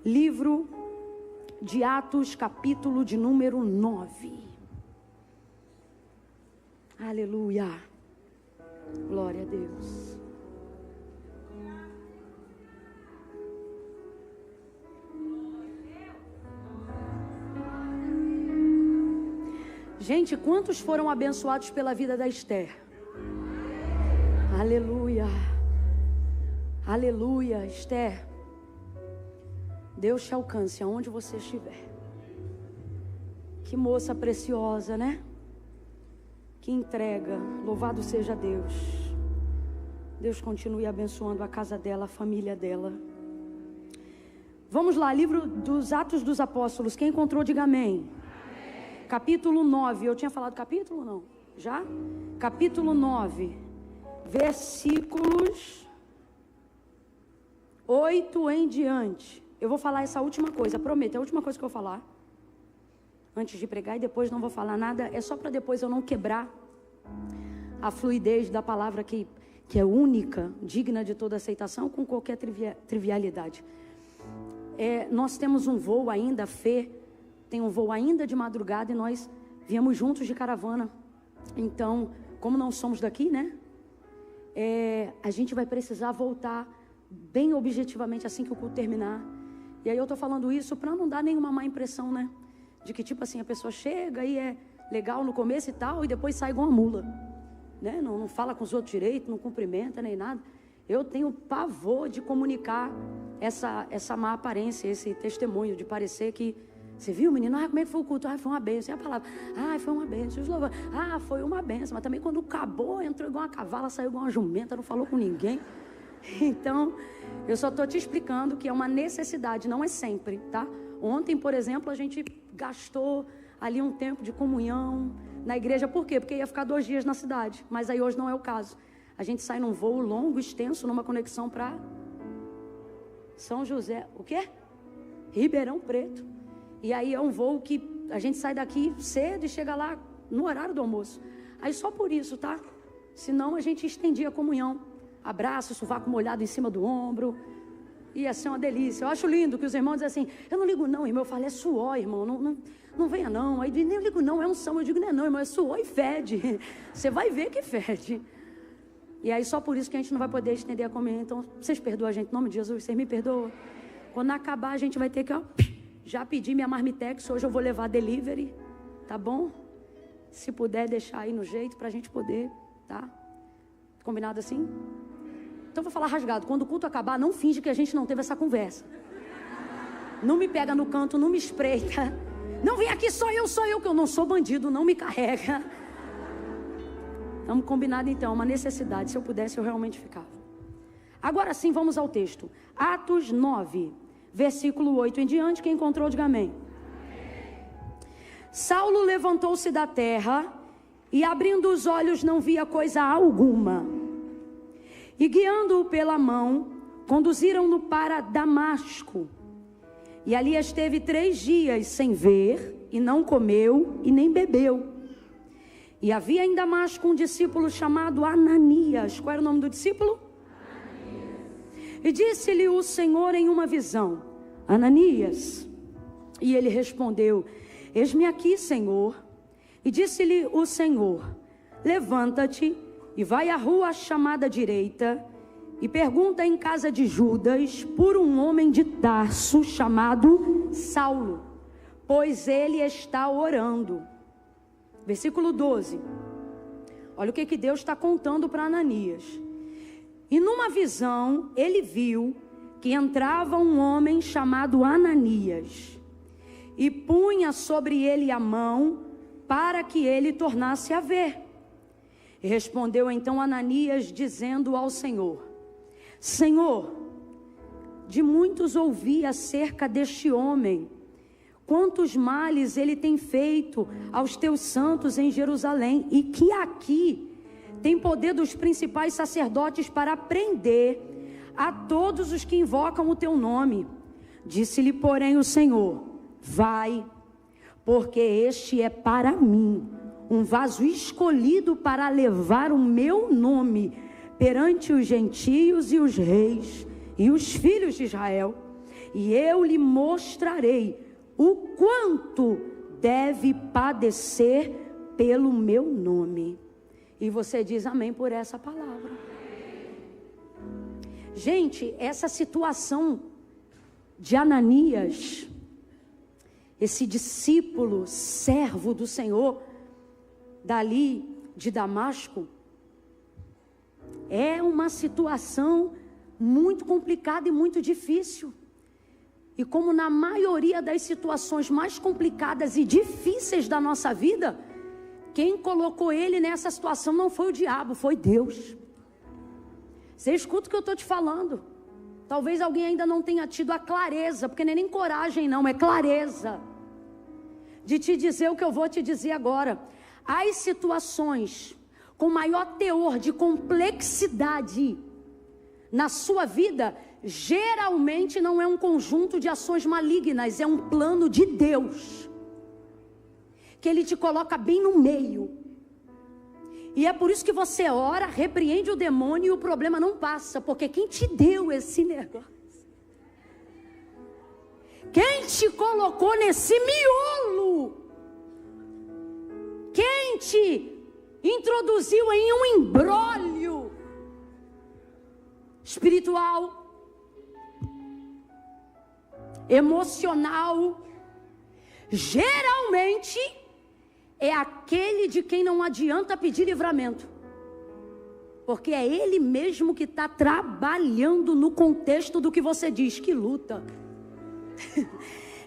livro de Atos, capítulo de número 9. Aleluia. Glória a Deus. Gente, quantos foram abençoados pela vida da Esther? Aleluia. Aleluia, Esther. Deus te alcance aonde você estiver. Que moça preciosa, né? Que entrega. Louvado seja Deus. Deus continue abençoando a casa dela, a família dela. Vamos lá, livro dos Atos dos Apóstolos. Quem encontrou, diga amém. Capítulo 9. Eu tinha falado capítulo ou não? Já? Capítulo 9. Versículos 8 em diante. Eu vou falar essa última coisa, prometo, é a última coisa que eu vou falar. Antes de pregar, e depois não vou falar nada. É só para depois eu não quebrar a fluidez da palavra que é única, digna de toda aceitação, com qualquer trivialidade. Nós temos um voo ainda, Fê tem um voo ainda de madrugada, e nós viemos juntos de caravana. Então, como não somos daqui, né? A gente vai precisar voltar bem objetivamente assim que o culto terminar. E aí eu tô falando isso para não dar nenhuma má impressão, né? De que tipo assim, a pessoa chega e é legal no começo e tal, e depois sai igual uma mula, né? Não fala com os outros direito, não cumprimenta nem nada. Eu tenho pavor de comunicar essa má aparência, esse testemunho, de parecer que você viu, menino? Como é que foi o culto? Foi uma bênção. E a palavra? Foi uma bênção. Foi uma bênção. Mas também quando acabou, entrou igual uma cavala, saiu igual uma jumenta, não falou com ninguém. Então, eu só estou te explicando que é uma necessidade, não é sempre, tá? Ontem, por exemplo, a gente gastou ali um tempo de comunhão na igreja. Por quê? Porque ia ficar 2 dias na cidade. Mas aí hoje não é o caso. A gente sai num voo longo, extenso, numa conexão para São José. O quê? Ribeirão Preto. E aí é um voo que a gente sai daqui cedo e chega lá no horário do almoço. Aí só por isso, tá? Senão a gente estendia a comunhão. Abraço, sovaco molhado em cima do ombro. Ia ser uma delícia. Eu acho lindo que os irmãos dizem assim: eu não ligo não, irmão. Eu falo, é suor, irmão. Não venha não. Aí nem ligo não, é unção. Eu digo, não é não, irmão. É suor e fede. Você vai ver que fede. E aí só por isso que a gente não vai poder estender a comunhão. Então, vocês perdoam a gente, em nome de Jesus. Vocês me perdoam. Quando acabar, a gente vai ter que, já pedi minha marmitex. Hoje eu vou levar delivery. Tá bom? Se puder deixar aí no jeito pra gente poder, tá? Combinado assim? Então vou falar rasgado. Quando o culto acabar, não finge que a gente não teve essa conversa. Não me pega no canto, não me espreita. Não vem aqui, sou eu, que eu não sou bandido, não me carrega. Vamos combinar então, uma necessidade. Se eu pudesse, eu realmente ficava. Agora sim, vamos ao texto. Atos 9, versículo 8 em diante. Quem encontrou, diga amém. Saulo levantou-se da terra e, abrindo os olhos, não via coisa alguma. E guiando-o pela mão, conduziram-no para Damasco. E ali esteve 3 dias sem ver, e não comeu e nem bebeu. E havia em Damasco um discípulo chamado Ananias. Qual era o nome do discípulo? Ananias. E disse-lhe o Senhor em uma visão: Ananias. E ele respondeu: eis-me aqui, Senhor. E disse-lhe o Senhor: levanta-te e vai à rua chamada direita, e pergunta em casa de Judas por um homem de Tarso chamado Saulo, pois ele está orando. Versículo 12. Olha o que Deus está contando para Ananias. E numa visão ele viu que entrava um homem chamado Ananias, e punha sobre ele a mão para que ele tornasse a ver. E respondeu então Ananias, dizendo ao Senhor: Senhor, de muitos ouvi acerca deste homem, quantos males ele tem feito aos teus santos em Jerusalém, e que aqui tem poder dos principais sacerdotes para prender a todos os que invocam o teu nome. Disse-lhe, porém, o Senhor: vai, porque este é para mim um vaso escolhido para levar o meu nome perante os gentios e os reis e os filhos de Israel. e eu lhe mostrarei o quanto deve padecer pelo meu nome. E você diz amém por essa palavra. Gente, essa situação de Ananias, esse discípulo, servo do Senhor, dali de Damasco, é uma situação muito complicada e muito difícil. E como na maioria das situações mais complicadas e difíceis da nossa vida, quem colocou ele nessa situação não foi o diabo, foi Deus. Você escuta o que eu estou te falando. Talvez alguém ainda não tenha tido a clareza, porque não é nem coragem não, é clareza, de te dizer o que eu vou te dizer agora. As situações com maior teor de complexidade na sua vida, geralmente não é um conjunto de ações malignas, é um plano de Deus, que Ele te coloca bem no meio. E é por isso que você ora, repreende o demônio e o problema não passa, porque quem te deu esse negócio, quem te colocou nesse miolo, quem te introduziu em um imbróglio espiritual, emocional, geralmente é aquele de quem não adianta pedir livramento, porque é ele mesmo que está trabalhando no contexto do que você diz que luta.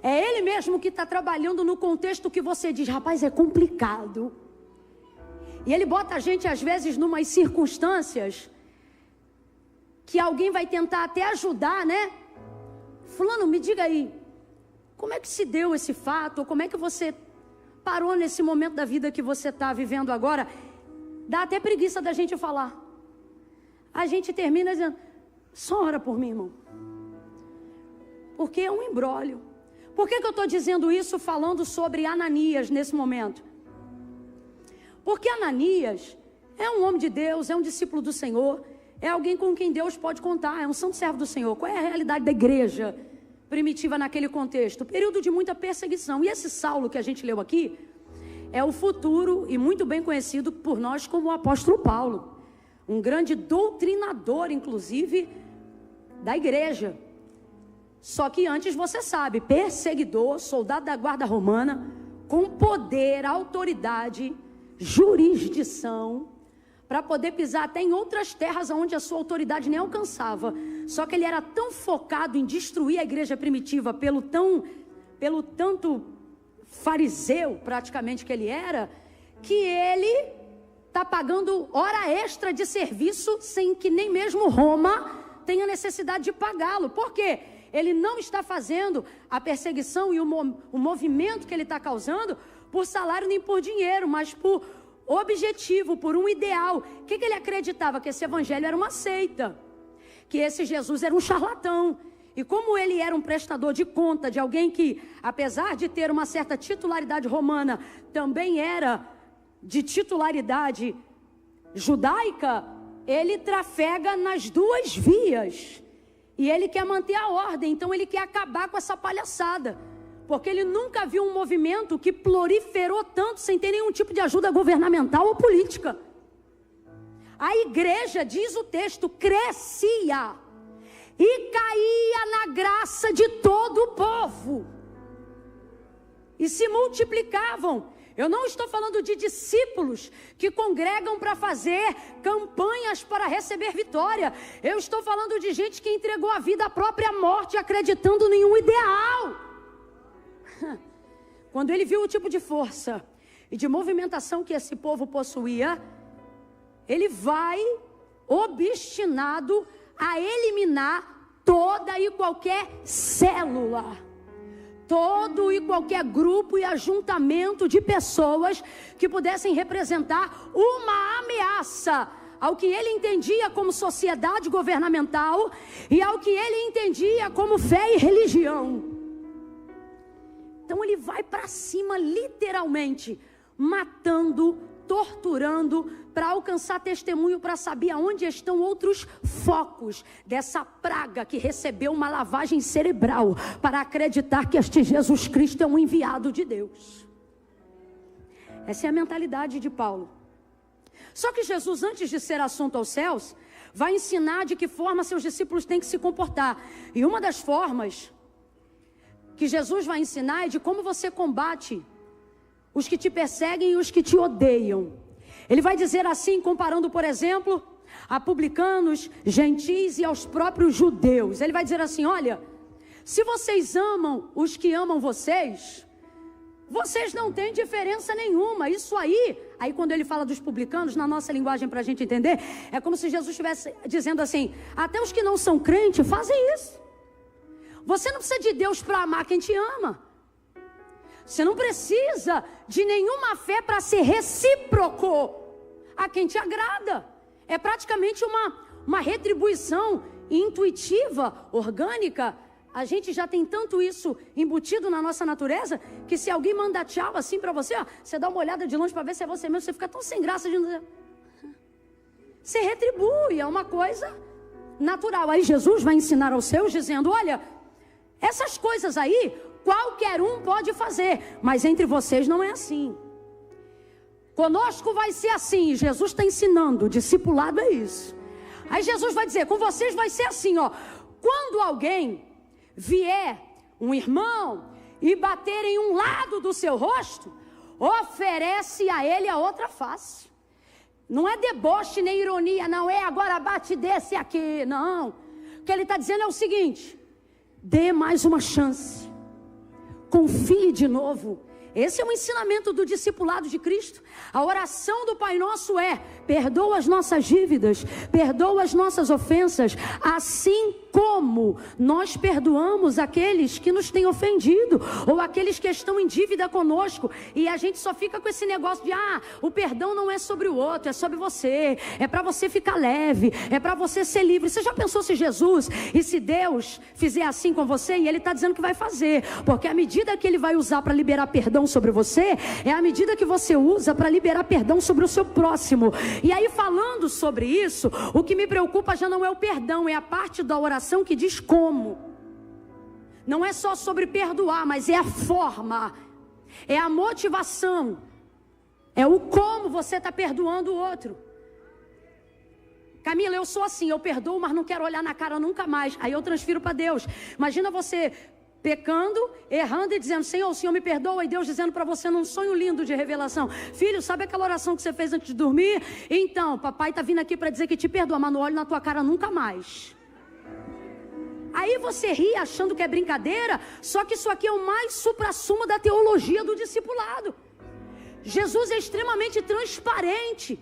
É ele mesmo que está trabalhando no contexto que você diz, rapaz, é complicado. E ele bota a gente às vezes numas circunstâncias que alguém vai tentar até ajudar, né? Fulano, me diga aí, como é que se deu esse fato? Ou como é que você parou nesse momento da vida que você está vivendo agora? Dá até preguiça da gente falar. A gente termina dizendo, só ora por mim, irmão. Porque é um imbróglio. Por que eu estou dizendo isso falando sobre Ananias nesse momento? Porque Ananias é um homem de Deus, é um discípulo do Senhor, é alguém com quem Deus pode contar, é um santo servo do Senhor. Qual é a realidade da igreja primitiva naquele contexto? Período de muita perseguição. E esse Saulo que a gente leu aqui é o futuro e muito bem conhecido por nós como o apóstolo Paulo, um grande doutrinador, inclusive, da igreja. Só que antes, você sabe, perseguidor, soldado da guarda romana, com poder, autoridade, jurisdição, para poder pisar até em outras terras onde a sua autoridade nem alcançava. Só que ele era tão focado em destruir a igreja primitiva pelo tanto fariseu praticamente que ele era, que ele está pagando hora extra de serviço sem que nem mesmo Roma tenha necessidade de pagá-lo. Por quê? Ele não está fazendo a perseguição e o movimento que ele está causando por salário nem por dinheiro, mas por objetivo, por um ideal. O que ele acreditava? Que esse evangelho era uma seita, que esse Jesus era um charlatão. E como ele era um prestador de conta de alguém que, apesar de ter uma certa titularidade romana, também era de titularidade judaica, ele trafega nas duas vias. E ele quer manter a ordem, então ele quer acabar com essa palhaçada. Porque ele nunca viu um movimento que proliferou tanto sem ter nenhum tipo de ajuda governamental ou política. A igreja, diz o texto, crescia e caía na graça de todo o povo. E se multiplicavam. Eu não estou falando de discípulos que congregam para fazer campanhas para receber vitória. Eu estou falando de gente que entregou a vida à própria morte, acreditando em um ideal. Quando ele viu o tipo de força e de movimentação que esse povo possuía, ele vai obstinado a eliminar toda e qualquer célula, todo e qualquer grupo e ajuntamento de pessoas que pudessem representar uma ameaça ao que ele entendia como sociedade governamental e ao que ele entendia como fé e religião. Então ele vai para cima literalmente, matando, torturando para alcançar testemunho, para saber aonde estão outros focos dessa praga que recebeu uma lavagem cerebral, para acreditar que este Jesus Cristo é um enviado de Deus. Essa é a mentalidade de Paulo. Só que Jesus, antes de ser assunto aos céus, vai ensinar de que forma seus discípulos têm que se comportar. E uma das formas que Jesus vai ensinar é de como você combate os que te perseguem e os que te odeiam. Ele vai dizer assim, comparando, por exemplo, a publicanos, gentis e aos próprios judeus. Ele vai dizer assim, olha, se vocês amam os que amam vocês, vocês não têm diferença nenhuma. Isso aí quando ele fala dos publicanos, na nossa linguagem para a gente entender, é como se Jesus estivesse dizendo assim, até os que não são crentes fazem isso. Você não precisa de Deus para amar quem te ama. Você não precisa de nenhuma fé para ser recíproco a quem te agrada. É praticamente uma retribuição intuitiva, orgânica. A gente já tem tanto isso embutido na nossa natureza, que se alguém manda tchau assim para você, ó, você dá uma olhada de longe para ver se é você mesmo, você fica tão sem graça de não dizer. Você retribui, é uma coisa natural. Aí Jesus vai ensinar aos seus dizendo, olha, essas coisas aí, qualquer um pode fazer, mas entre vocês não é assim. Conosco vai ser assim, Jesus está ensinando, o discipulado é isso. Aí Jesus vai dizer, com vocês vai ser assim, ó, quando alguém vier um irmão e bater em um lado do seu rosto, oferece a ele a outra face. Não é deboche nem ironia, não é agora bate desse aqui, não. O que ele está dizendo é o seguinte, dê mais uma chance, confie de novo. Esse é o ensinamento do discipulado de Cristo. A oração do Pai Nosso é, perdoa as nossas dívidas, perdoa as nossas ofensas, assim como nós perdoamos aqueles que nos têm ofendido, ou aqueles que estão em dívida conosco, e a gente só fica com esse negócio de, o perdão não é sobre o outro, é sobre você, é para você ficar leve, é para você ser livre. Você já pensou se Jesus e se Deus fizer assim com você, e Ele está dizendo que vai fazer, porque a medida que Ele vai usar para liberar perdão sobre você, é a medida que você usa para liberar perdão sobre o seu próximo. E aí, falando sobre isso, o que me preocupa já não é o perdão, é a parte da oração que diz como. Não é só sobre perdoar, mas é a forma, é a motivação, é o como você está perdoando o outro. Camila, eu sou assim, eu perdoo, mas não quero olhar na cara nunca mais. Aí eu transfiro para Deus. Imagina você pecando, errando e dizendo, Senhor, o Senhor me perdoa, e Deus dizendo para você num sonho lindo de revelação, filho, sabe aquela oração que você fez antes de dormir? Então, papai está vindo aqui para dizer que te perdoa, mas não olho na tua cara nunca mais. Aí você ri achando que é brincadeira, só que isso aqui é o mais supra-sumo da teologia do discipulado. Jesus é extremamente transparente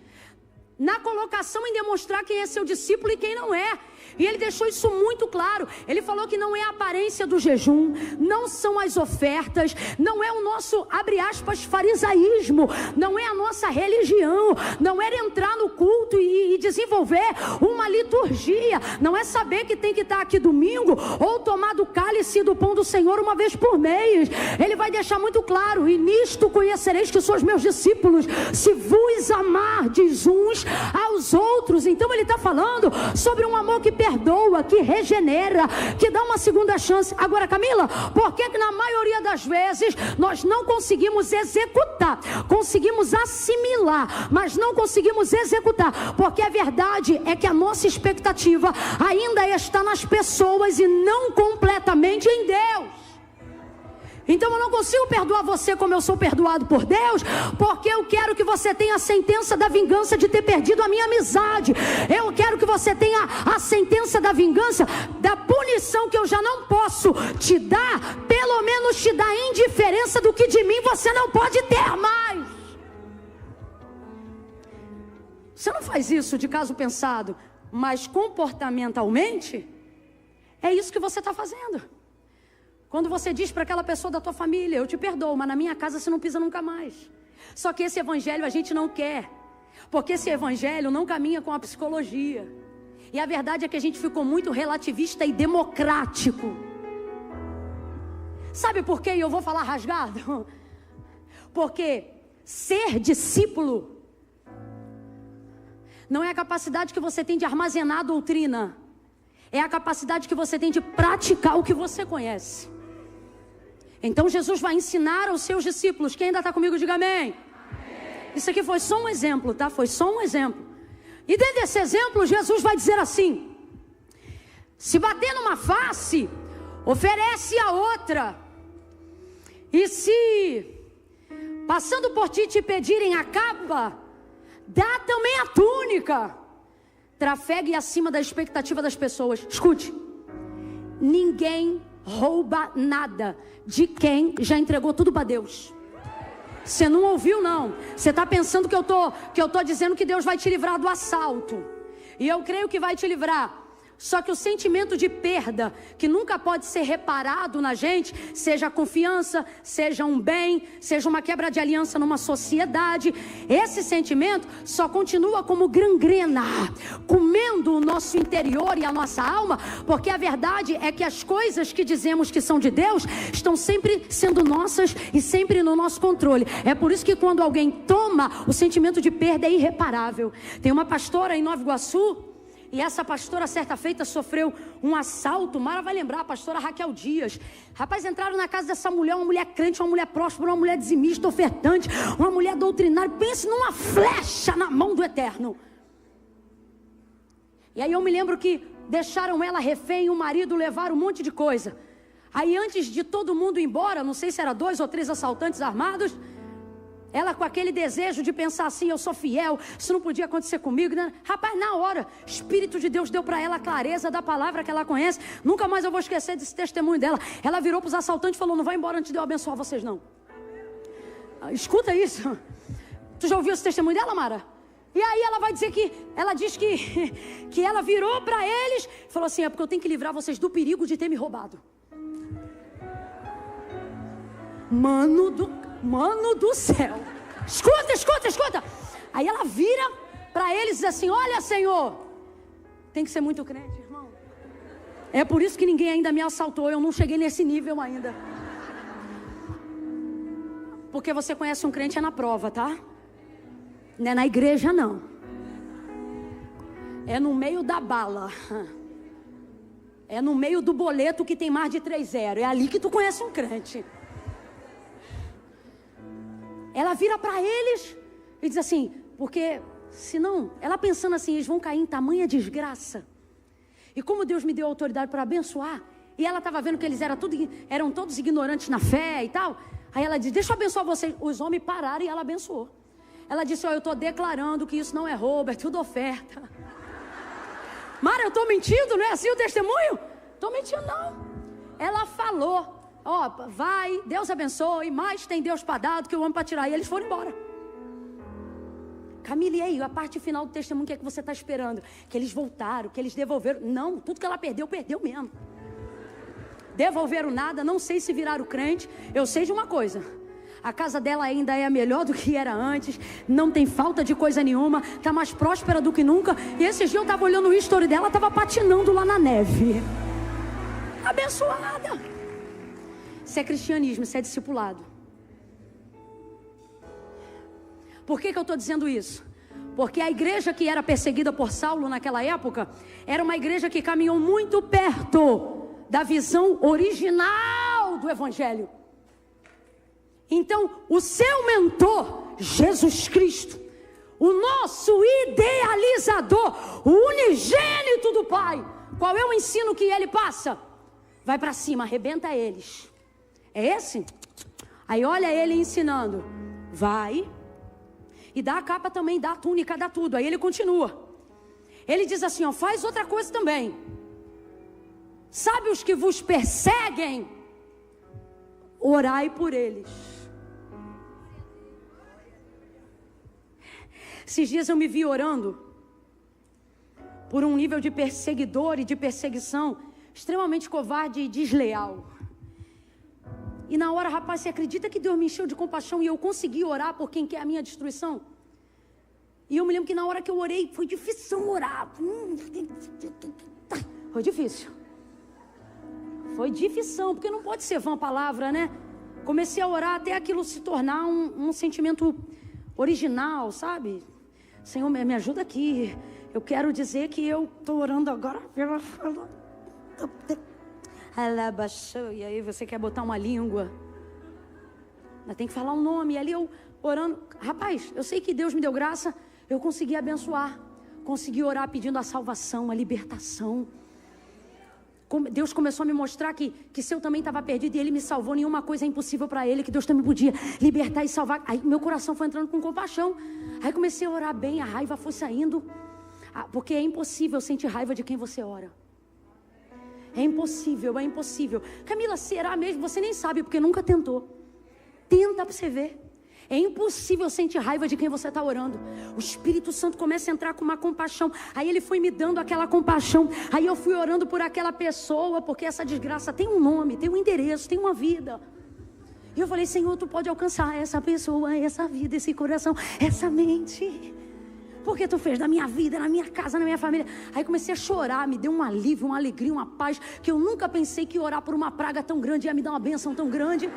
na colocação em demonstrar quem é seu discípulo e quem não é. E ele deixou isso muito claro. Ele falou que não é a aparência do jejum, não são as ofertas, não é o nosso, abre aspas, farisaísmo, não é a nossa religião, não é entrar no culto e desenvolver uma liturgia, não é saber que tem que estar aqui domingo ou tomar do cálice do pão do Senhor uma vez por mês. Ele vai deixar muito claro, e nisto conhecereis que sois meus discípulos, se vos amardes uns aos outros. Então ele está falando sobre um amor que perdoa, que regenera, que dá uma segunda chance. Agora, Camila, por que na maioria das vezes nós não conseguimos executar? Conseguimos assimilar, mas não conseguimos executar, porque a verdade é que a nossa expectativa ainda está nas pessoas e não completamente em Deus. Então eu não consigo perdoar você como eu sou perdoado por Deus, porque eu quero que você tenha a sentença da vingança de ter perdido a minha amizade. Eu quero que você tenha a sentença da vingança, da punição que eu já não posso te dar, pelo menos te dar indiferença do que de mim você não pode ter mais. Você não faz isso de caso pensado, mas comportamentalmente, é isso que você está fazendo. Quando você diz para aquela pessoa da tua família, eu te perdoo, mas na minha casa você não pisa nunca mais. Só que esse evangelho a gente não quer, porque esse evangelho não caminha com a psicologia. E a verdade é que a gente ficou muito relativista e democrático. Sabe por quê? Eu vou falar rasgado. Porque ser discípulo não é a capacidade que você tem de armazenar a doutrina, é a capacidade que você tem de praticar o que você conhece. Então Jesus vai ensinar aos seus discípulos. Quem ainda está comigo, diga amém. Isso aqui foi só um exemplo, tá? Foi só um exemplo. E dentro desse exemplo, Jesus vai dizer assim: se bater numa face, oferece a outra. E se passando por ti te pedirem a capa, dá também a túnica. Trafegue acima da expectativa das pessoas. Escute: ninguém rouba nada de quem já entregou tudo para Deus. Você não ouviu, não. Você está pensando que eu tô dizendo que Deus vai te livrar do assalto. E eu creio que vai te livrar. Só que o sentimento de perda, que nunca pode ser reparado na gente, seja a confiança, seja um bem, seja uma quebra de aliança numa sociedade, esse sentimento só continua como gangrena, comendo o nosso interior e a nossa alma, porque a verdade é que as coisas que dizemos que são de Deus, estão sempre sendo nossas e sempre no nosso controle. É por isso que quando alguém toma, o sentimento de perda é irreparável. Tem uma pastora em Nova Iguaçu, e essa pastora, certa feita, sofreu um assalto. Mara vai lembrar, a pastora Raquel Dias. Rapaz, entraram na casa dessa mulher, uma mulher crente, uma mulher próspera, uma mulher dizimista, ofertante, uma mulher doutrinária. Pense numa flecha na mão do Eterno. E aí eu me lembro que deixaram ela refém, o marido levaram um monte de coisa. Aí antes de todo mundo ir embora, não sei se era 2 ou 3 assaltantes armados, ela com aquele desejo de pensar assim: eu sou fiel, isso não podia acontecer comigo, né? Rapaz, na hora, o Espírito de Deus deu para ela a clareza da palavra que ela conhece. Nunca mais eu vou esquecer desse testemunho dela. Ela virou para os assaltantes e falou: não vai embora antes de eu abençoar vocês, não. Escuta isso. Tu já ouviu esse testemunho dela, Mara? E aí ela vai dizer que, ela diz que ela virou para eles e falou assim: é porque eu tenho que livrar vocês do perigo de ter me roubado. Mano do céu. Escuta. Aí ela vira para eles e diz assim: olha, Senhor, tem que ser muito crente, irmão. É por isso que ninguém ainda me assaltou. Eu não cheguei nesse nível ainda. Porque você conhece um crente é na prova, tá? Não é na igreja, não. É no meio da bala. É no meio do boleto que tem mais de 3-0. É ali que tu conhece um crente. Ela vira para eles e diz assim: porque senão, ela pensando assim, eles vão cair em tamanha desgraça. E como Deus me deu autoridade para abençoar, e ela estava vendo que eles eram todos ignorantes na fé e tal. Aí ela diz: deixa eu abençoar vocês. Os homens pararam e ela abençoou. Ela disse: eu estou declarando que isso não é roubo, é tudo oferta. Mara, eu estou mentindo? Não é assim o testemunho? Estou mentindo, não. Ela falou: ó, vai, Deus abençoe, mas tem Deus para dar do que o homem para tirar. E eles foram embora. Camila, e aí, a parte final do testemunho, o que é que você está esperando? Que eles voltaram, que eles devolveram. Não, tudo que ela perdeu, perdeu mesmo. Devolveram nada, não sei se viraram crente. Eu sei de uma coisa: a casa dela ainda é melhor do que era antes, não tem falta de coisa nenhuma, está mais próspera do que nunca. E esses dias eu estava olhando o history dela, estava patinando lá na neve. Abençoada. Isso é cristianismo, isso é discipulado. Por que eu estou dizendo isso? Porque a igreja que era perseguida por Saulo naquela época era uma igreja que caminhou muito perto da visão original do Evangelho. Então, o seu mentor, Jesus Cristo, o nosso idealizador, o unigênito do Pai, qual é o ensino que ele passa? Vai para cima, arrebenta eles. É esse? Aí olha ele ensinando: vai e dá a capa também, dá a túnica, dá tudo. Aí ele continua. Ele diz assim: ó, faz outra coisa também. Sabe os que vos perseguem? Orai por eles. Esses dias eu me vi orando por um nível de perseguidor e de perseguição extremamente covarde e desleal. E na hora, rapaz, você acredita que Deus me encheu de compaixão e eu consegui orar por quem quer a minha destruição? E eu me lembro que na hora que eu orei, foi difícil orar. Foi difícil. Foi difícil, porque não pode ser vã a palavra, né? Comecei a orar até aquilo se tornar um sentimento original, sabe? Senhor, me ajuda aqui. Eu quero dizer que eu estou orando agora. E aí você quer botar uma língua. Mas tem que falar um nome. E ali eu orando. Rapaz, eu sei que Deus me deu graça. Eu consegui abençoar. Consegui orar pedindo a salvação, a libertação. Deus começou a me mostrar que se eu também estava perdido e Ele me salvou, nenhuma coisa é impossível para Ele, que Deus também podia libertar e salvar. Aí meu coração foi entrando com compaixão. Aí comecei a orar bem, a raiva foi saindo. Porque é impossível sentir raiva de quem você ora. É impossível, é impossível. Camila, será mesmo? Você nem sabe, porque nunca tentou. Tenta para você ver. É impossível sentir raiva de quem você está orando. O Espírito Santo começa a entrar com uma compaixão. Aí Ele foi me dando aquela compaixão. Aí eu fui orando por aquela pessoa, porque essa desgraça tem um nome, tem um endereço, tem uma vida. E eu falei, Senhor, Tu pode alcançar essa pessoa, essa vida, esse coração, essa mente. Porque Tu fez na minha vida, na minha casa, na minha família. Aí comecei a chorar, me deu um alívio, uma alegria, uma paz, que eu nunca pensei que orar por uma praga tão grande ia me dar uma bênção tão grande.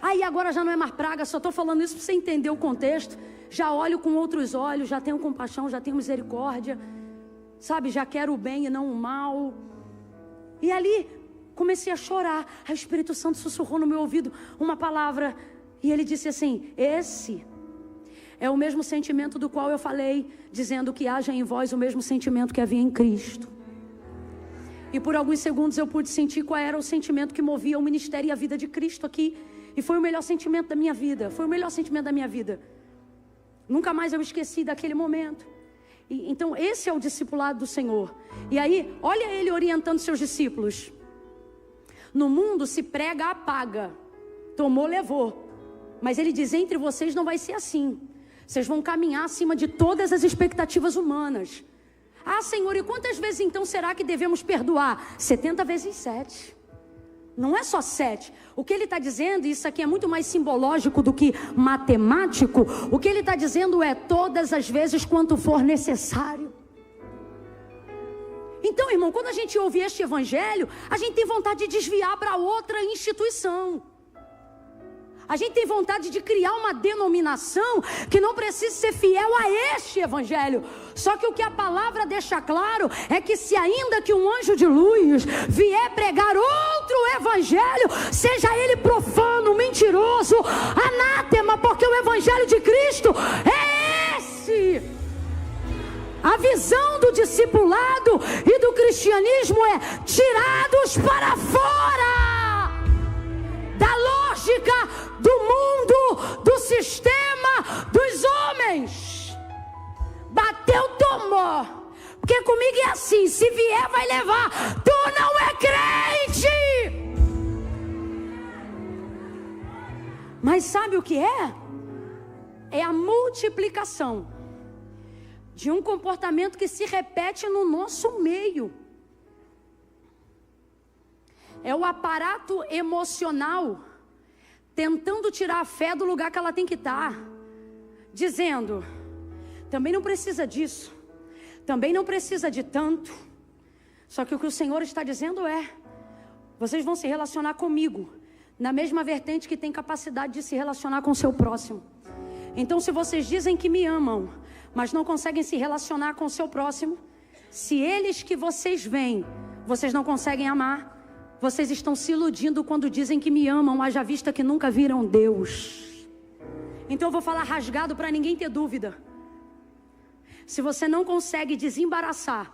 Aí agora já não é mais praga, só estou falando isso para você entender o contexto. Já olho com outros olhos, já tenho compaixão, já tenho misericórdia. Sabe, já quero o bem e não o mal. E ali comecei a chorar. Aí o Espírito Santo sussurrou no meu ouvido uma palavra. E ele disse assim, esse é o mesmo sentimento do qual eu falei, dizendo que haja em vós o mesmo sentimento que havia em Cristo. E por alguns segundos eu pude sentir qual era o sentimento que movia o ministério e a vida de Cristo aqui. E foi o melhor sentimento da minha vida. Foi o melhor sentimento da minha vida. Nunca mais eu esqueci daquele momento. Então esse é o discipulado do Senhor. E aí, olha Ele orientando seus discípulos. No mundo se prega, apaga. Tomou, levou. Mas Ele diz, entre vocês não vai ser assim. Vocês vão caminhar acima de todas as expectativas humanas. Ah, Senhor, e quantas vezes então será que devemos perdoar? 70 vezes 7. Não é só 7. O que Ele está dizendo, isso aqui é muito mais simbológico do que matemático. O que Ele está dizendo é todas as vezes quanto for necessário. Então, irmão, quando a gente ouve este evangelho, a gente tem vontade de desviar para outra instituição. A gente tem vontade de criar uma denominação que não precisa ser fiel a este evangelho. Só que o que a palavra deixa claro é que se ainda que um anjo de luz vier pregar outro evangelho, seja ele profano, mentiroso, anátema, porque o evangelho de Cristo é esse. A visão do discipulado e do cristianismo é tirados para fora da lógica do mundo, do sistema, dos homens. Bateu, tomou. Porque comigo é assim, se vier vai levar. Tu não é crente. Mas sabe o que é? É a multiplicação de um comportamento que se repete no nosso meio. É o aparato emocional tentando tirar a fé do lugar que ela tem que estar, dizendo, também não precisa disso, também não precisa de tanto. Só que o que o Senhor está dizendo é, vocês vão se relacionar comigo, na mesma vertente que tem capacidade de se relacionar com o seu próximo. Então se vocês dizem que me amam, mas não conseguem se relacionar com o seu próximo, se eles que vocês veem, vocês não conseguem amar, vocês estão se iludindo quando dizem que me amam, haja vista que nunca viram Deus. Então eu vou falar rasgado para ninguém ter dúvida. Se você não consegue desembaraçar,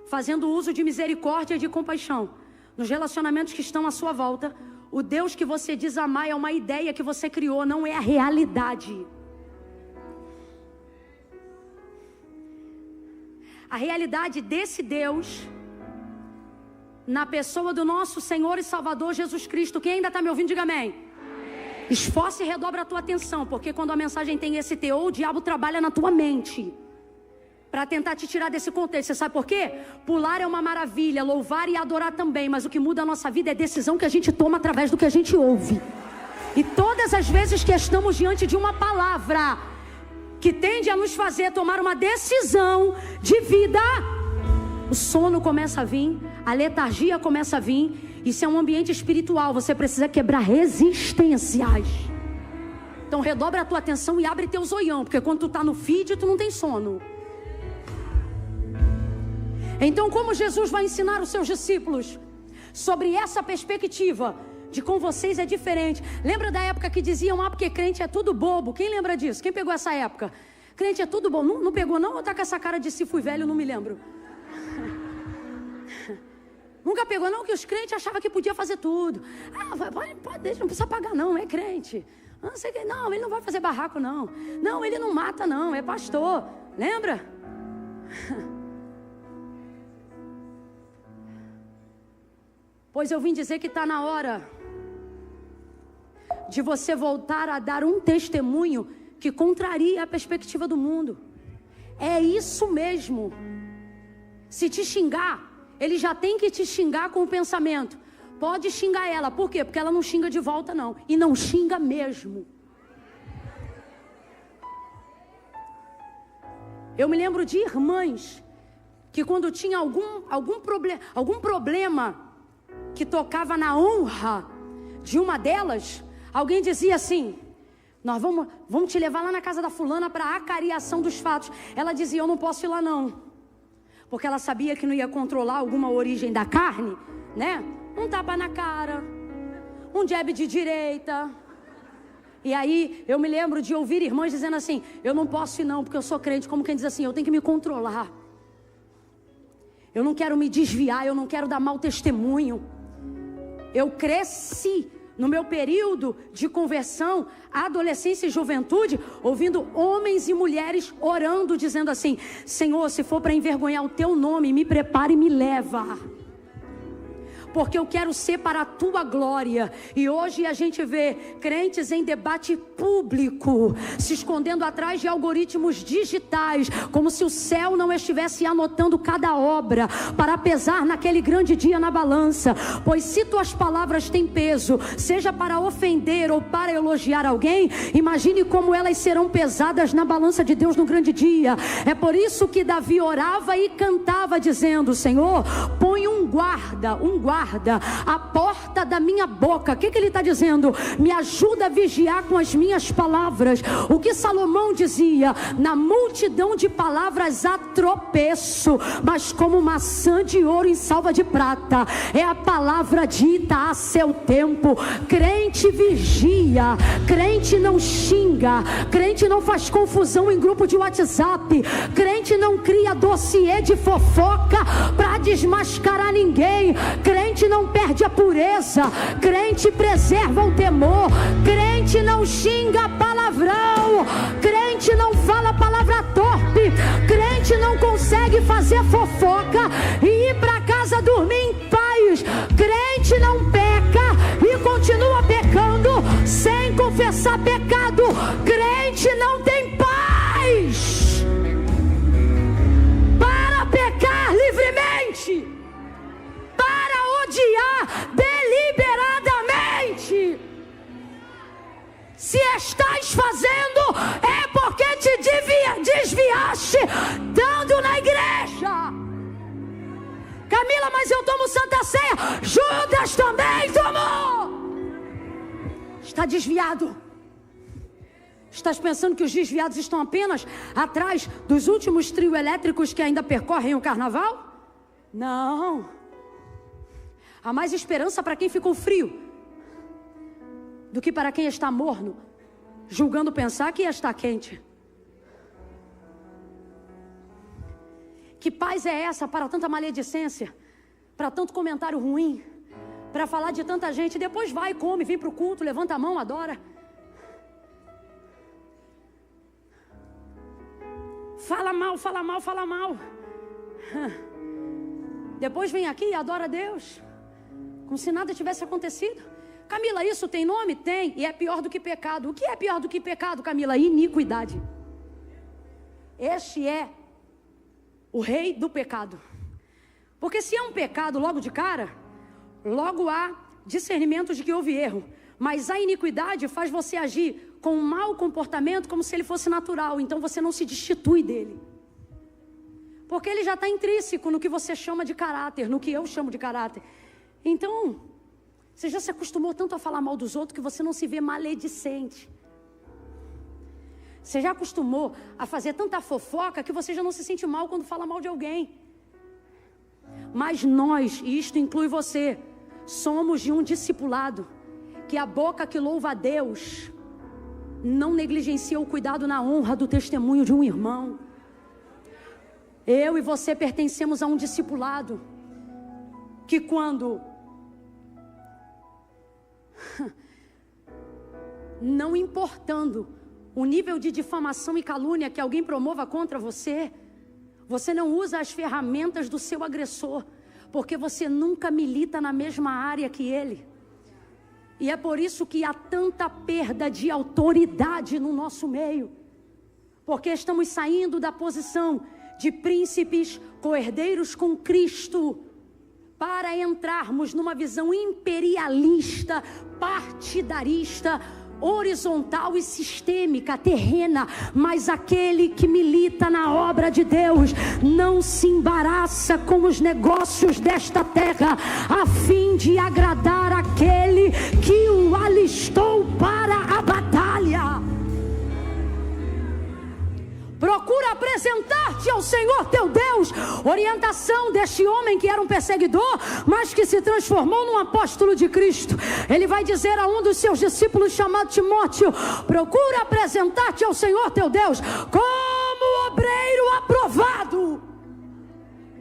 fazendo uso de misericórdia e de compaixão, nos relacionamentos que estão à sua volta, o Deus que você diz amar é uma ideia que você criou, não é a realidade. A realidade desse Deus, na pessoa do nosso Senhor e Salvador Jesus Cristo. Quem ainda está me ouvindo, diga amém. Amém. Esforce e redobre a tua atenção, porque quando a mensagem tem esse teor, o diabo trabalha na tua mente para tentar te tirar desse contexto. Você sabe por quê? Pular é uma maravilha, louvar e adorar também, mas o que muda a nossa vida é a decisão que a gente toma através do que a gente ouve. E todas as vezes que estamos diante de uma palavra que tende a nos fazer tomar uma decisão de vida, o sono começa a vir, a letargia começa a vir. Isso é um ambiente espiritual, você precisa quebrar resistências. Então redobra a tua atenção e abre teu zoião, porque quando tu está no feed, tu não tem sono. Então, como Jesus vai ensinar os seus discípulos sobre essa perspectiva de com vocês é diferente? Lembra da época que diziam, porque crente é tudo bobo? Quem lembra disso? Quem pegou essa época? Crente é tudo bobo. Não pegou não? Ou tá com essa cara de se fui velho, não me lembro. Nunca pegou não? Que os crentes achavam que podia fazer tudo. Pode deixa, não precisa pagar não, é crente. Não, ele não vai fazer barraco não. Não, ele não mata não, é pastor. Lembra? Pois eu vim dizer que está na hora de você voltar a dar um testemunho que contraria a perspectiva do mundo. É isso mesmo. Se te xingar, ele já tem que te xingar com o pensamento. Pode xingar ela, por quê? Porque ela não xinga de volta não, e não xinga mesmo. Eu me lembro de irmãs que quando tinha algum problema que tocava na honra de uma delas, alguém dizia assim, nós vamos te levar lá na casa da fulana para a acariação dos fatos. Ela dizia, eu não posso ir lá não, porque ela sabia que não ia controlar alguma origem da carne, né? Um tapa na cara, um jab de direita. E aí eu me lembro de ouvir irmãs dizendo assim, eu não posso ir não, porque eu sou crente. Como quem diz assim, eu tenho que me controlar, eu não quero me desviar, eu não quero dar mau testemunho. Eu cresci no meu período de conversão, adolescência e juventude, ouvindo homens e mulheres orando, dizendo assim, Senhor, se for para envergonhar o teu nome, me prepara e me leva, porque eu quero ser para a tua glória. E hoje a gente vê crentes em debate público, se escondendo atrás de algoritmos digitais, como se o céu não estivesse anotando cada obra, para pesar naquele grande dia na balança. Pois se tuas palavras têm peso, seja para ofender ou para elogiar alguém, imagine como elas serão pesadas na balança de Deus no grande dia. É por isso que Davi orava e cantava dizendo, Senhor, põe um guarda a porta da minha boca. O que ele está dizendo? Me ajuda a vigiar com as minhas palavras. O que Salomão dizia, na multidão de palavras há tropeço, mas como maçã de ouro em salva de prata é a palavra dita a seu tempo. Crente vigia, crente não xinga, crente não faz confusão em grupo de WhatsApp, crente não cria dossiê de fofoca para desmascarar ninguém, crente não perde a pureza, crente preserva o temor, crente não xinga palavrão, crente não fala palavra torpe, crente não consegue fazer fofoca e ir para casa dormir em paz, crente não peca e continua pecando sem confessar pecado, crente não tem paz para pecar livremente, odiar deliberadamente. Se estás fazendo, é porque te desviaste dando na igreja. Camila, mas eu tomo Santa Ceia. Judas também tomou. Está desviado. Estás pensando que os desviados estão apenas atrás dos últimos trio elétricos que ainda percorrem o carnaval? Não. Há mais esperança para quem ficou frio do que para quem está morno, julgando pensar que está quente. Que paz é essa para tanta maledicência, para tanto comentário ruim, para falar de tanta gente, depois vai, come, vem para o culto, levanta a mão, adora. Fala mal, fala mal, fala mal. Depois vem aqui e adora a Deus, como se nada tivesse acontecido. Camila, isso tem nome? Tem, e é pior do que pecado. O que é pior do que pecado, Camila? Iniquidade. Este é o rei do pecado. Porque se é um pecado logo de cara, logo há discernimento de que houve erro. Mas a iniquidade faz você agir com um mau comportamento como se ele fosse natural. Então você não se destitui dele, porque ele já está intrínseco no que você chama de caráter, no que eu chamo de caráter. Então, você já se acostumou tanto a falar mal dos outros que você não se vê maledicente. Você já acostumou a fazer tanta fofoca que você já não se sente mal quando fala mal de alguém. Mas nós, e isto inclui você, somos de um discipulado que a boca que louva a Deus não negligencia o cuidado na honra do testemunho de um irmão. Eu e você pertencemos a um discipulado que quando não importando o nível de difamação e calúnia que alguém promova contra você, você não usa as ferramentas do seu agressor, porque você nunca milita na mesma área que ele. E é por isso que há tanta perda de autoridade no nosso meio, porque estamos saindo da posição de príncipes, co-herdeiros com Cristo, para entrarmos numa visão imperialista, partidarista, horizontal e sistêmica, terrena. Mas aquele que milita na obra de Deus não se embaraça com os negócios desta terra, a fim de agradar aquele que o alistou para a batalha. Procura apresentar-te ao Senhor teu Deus. Orientação deste homem que era um perseguidor, mas que se transformou num apóstolo de Cristo. Ele vai dizer a um dos seus discípulos chamado Timóteo: procura apresentar-te ao Senhor teu Deus como obreiro aprovado,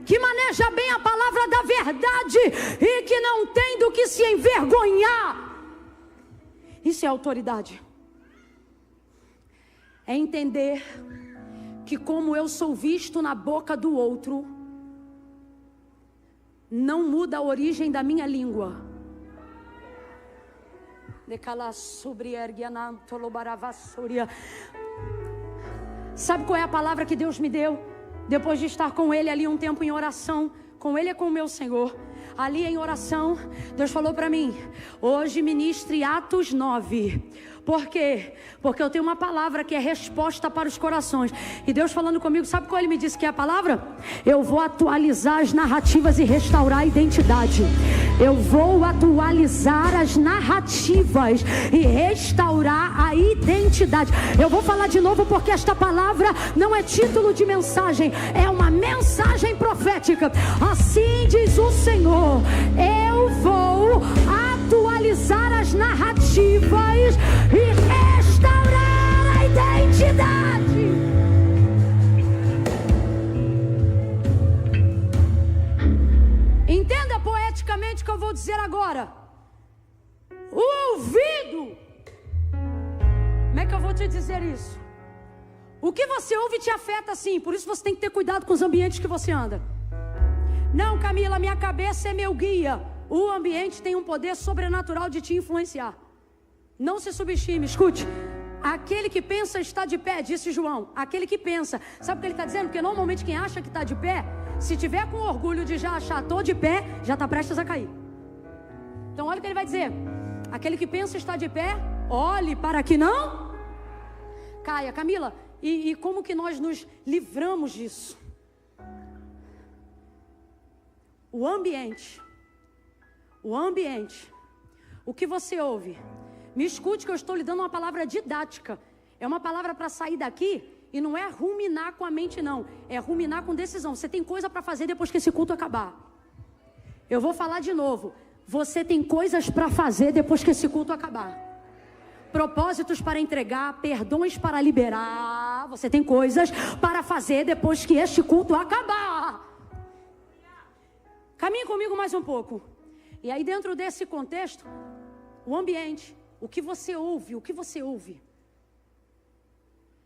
que maneja bem a palavra da verdade e que não tem do que se envergonhar. Isso é autoridade. É entender que como eu sou visto na boca do outro, não muda a origem da minha língua. Sabe qual é a palavra que Deus me deu? Depois de estar com Ele ali um tempo em oração, com Ele e com o meu Senhor, ali em oração, Deus falou para mim: hoje ministre Atos 9. Por quê? Porque eu tenho uma palavra que é resposta para os corações. E Deus falando comigo, sabe qual Ele me disse que é a palavra? Eu vou atualizar as narrativas e restaurar a identidade. Eu vou atualizar as narrativas e restaurar a identidade. Eu vou falar de novo porque esta palavra não é título de mensagem, é uma mensagem profética. Assim diz o Senhor: eu vou atualizar as narrativas e restaurar a identidade. Entenda poeticamente o que eu vou dizer agora. O ouvido. Como é que eu vou te dizer isso? O que você ouve te afeta sim, por isso você tem que ter cuidado com os ambientes que você anda. Não, Camila, minha cabeça é meu guia. O ambiente tem um poder sobrenatural de te influenciar. Não se subestime, escute. Aquele que pensa está de pé, disse João. Aquele que pensa. Sabe o que ele está dizendo? Porque normalmente quem acha que está de pé, se tiver com orgulho de já achar estou de pé, já está prestes a cair. Então olha o que ele vai dizer. Aquele que pensa está de pé, olhe para que não caia. Camila, e como que nós nos livramos disso? O ambiente, o que você ouve. Me escute que eu estou lhe dando uma palavra didática. É uma palavra para sair daqui e não é ruminar com a mente não. É ruminar com decisão. Você tem coisa para fazer depois que esse culto acabar. Eu vou falar de novo. Você tem coisas para fazer depois que esse culto acabar. Propósitos para entregar, perdões para liberar. Você tem coisas para fazer depois que este culto acabar. Caminhe comigo mais um pouco. E aí dentro desse contexto, o ambiente, o que você ouve,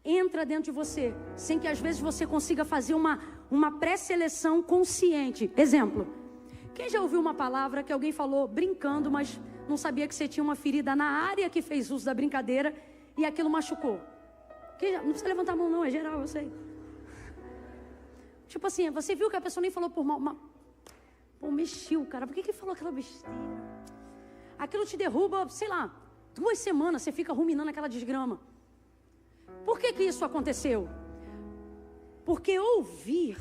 entra dentro de você, sem que às vezes você consiga fazer uma pré-seleção consciente. Exemplo, quem já ouviu uma palavra que alguém falou brincando, mas não sabia que você tinha uma ferida na área que fez uso da brincadeira e aquilo machucou? Não precisa levantar a mão não, é geral, eu sei. Tipo assim, você viu que a pessoa nem falou por mal, pô, mexeu, cara, por que falou aquela besteira? Aquilo te derruba, sei lá, 2 semanas, você fica ruminando aquela desgrama. Por que isso aconteceu? Porque ouvir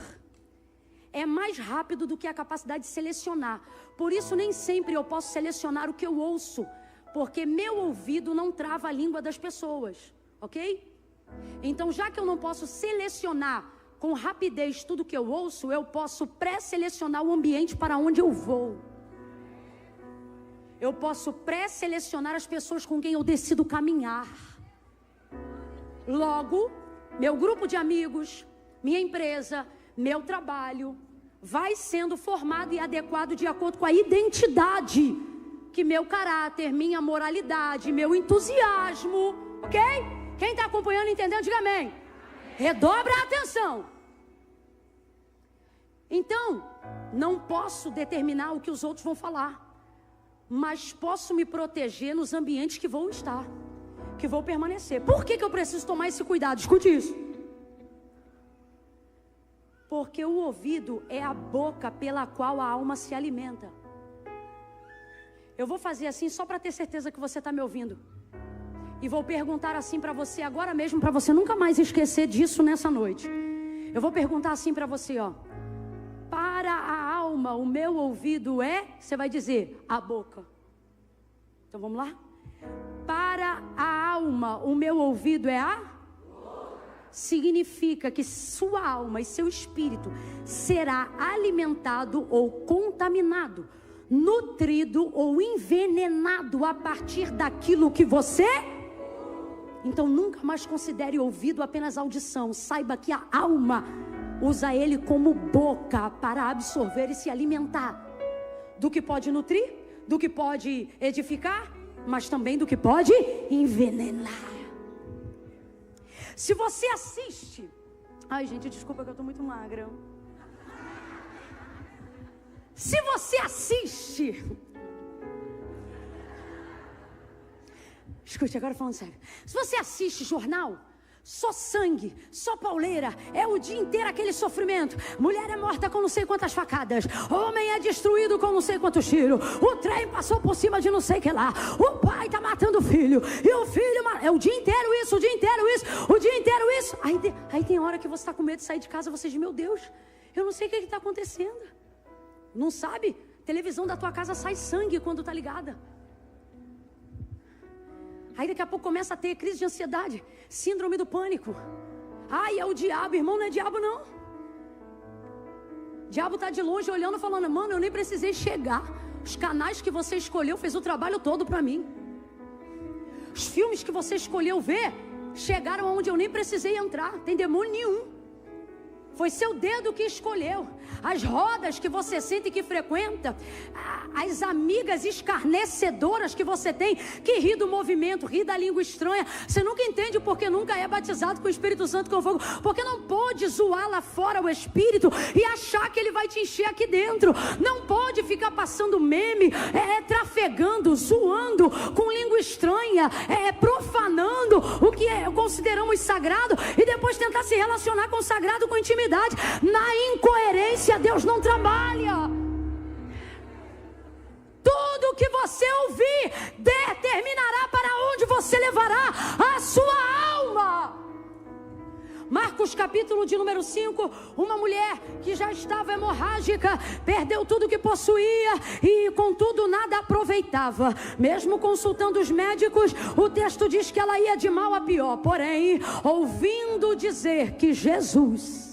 é mais rápido do que a capacidade de selecionar. Por isso nem sempre eu posso selecionar o que eu ouço, porque meu ouvido não trava a língua das pessoas, ok? Então, já que eu não posso selecionar com rapidez tudo que eu ouço, eu posso pré-selecionar o ambiente para onde eu vou. Eu posso pré-selecionar as pessoas com quem eu decido caminhar. Logo, meu grupo de amigos, minha empresa, meu trabalho, vai sendo formado e adequado de acordo com a identidade que meu caráter, minha moralidade, meu entusiasmo, ok? Quem está acompanhando, entendendo, diga amém. Redobra a atenção. Então, não posso determinar o que os outros vão falar, mas posso me proteger nos ambientes que vou estar, que vou permanecer. Por que eu preciso tomar esse cuidado? Escute isso. Porque o ouvido é a boca pela qual a alma se alimenta. Eu vou fazer assim só para ter certeza que você está me ouvindo. E vou perguntar assim para você agora mesmo, para você nunca mais esquecer disso nessa noite. Eu vou perguntar assim para você, ó. Para a alma, o meu ouvido é, você vai dizer, a boca. Então vamos lá? Para a alma, o meu ouvido é a boca. Significa que sua alma e seu espírito será alimentado ou contaminado, nutrido ou envenenado a partir daquilo que você... Então nunca mais considere ouvido apenas audição. Saiba que a alma usa ele como boca para absorver e se alimentar do que pode nutrir, do que pode edificar, mas também do que pode envenenar. Se você assiste... Ai, gente, desculpa que eu estou muito magra. Se você assiste... Escute, agora falando sério. Se você assiste jornal, só sangue, só pauleira, é o dia inteiro aquele sofrimento. Mulher é morta com não sei quantas facadas, homem é destruído com não sei quantos tiros, o trem passou por cima de não sei o que lá, o pai tá matando o filho, e o filho... É o dia inteiro isso, o dia inteiro isso, o dia inteiro isso. Aí tem hora que você está com medo de sair de casa, você diz, meu Deus, eu não sei o que está acontecendo. Não sabe? Televisão da tua casa sai sangue quando tá ligada. Aí daqui a pouco começa a ter crise de ansiedade, síndrome do pânico. Ai, é o diabo, irmão, não é diabo não. O diabo está de longe olhando, falando, mano, eu nem precisei chegar. Os canais que você escolheu fez o trabalho todo para mim. Os filmes que você escolheu ver chegaram aonde eu nem precisei entrar. Tem demônio nenhum. Foi seu dedo que escolheu. As rodas que você sente que frequenta, as amigas escarnecedoras que você tem, que ri do movimento, ri da língua estranha. Você nunca entende porque nunca é batizado com o Espírito Santo com fogo. Porque não pode zoar lá fora o Espírito e achar que ele vai te encher aqui dentro. Não pode ficar passando meme, trafegando, zoando com língua estranha, profanando o que consideramos sagrado e depois tentar se relacionar com o sagrado com intimidade. Na incoerência Deus não trabalha. Tudo que você ouvir determinará para onde você levará a sua alma. Marcos capítulo de número 5, uma mulher que já estava hemorrágica, perdeu tudo que possuía e contudo nada aproveitava. Mesmo consultando os médicos, o texto diz que ela ia de mal a pior. Porém, ouvindo dizer que Jesus...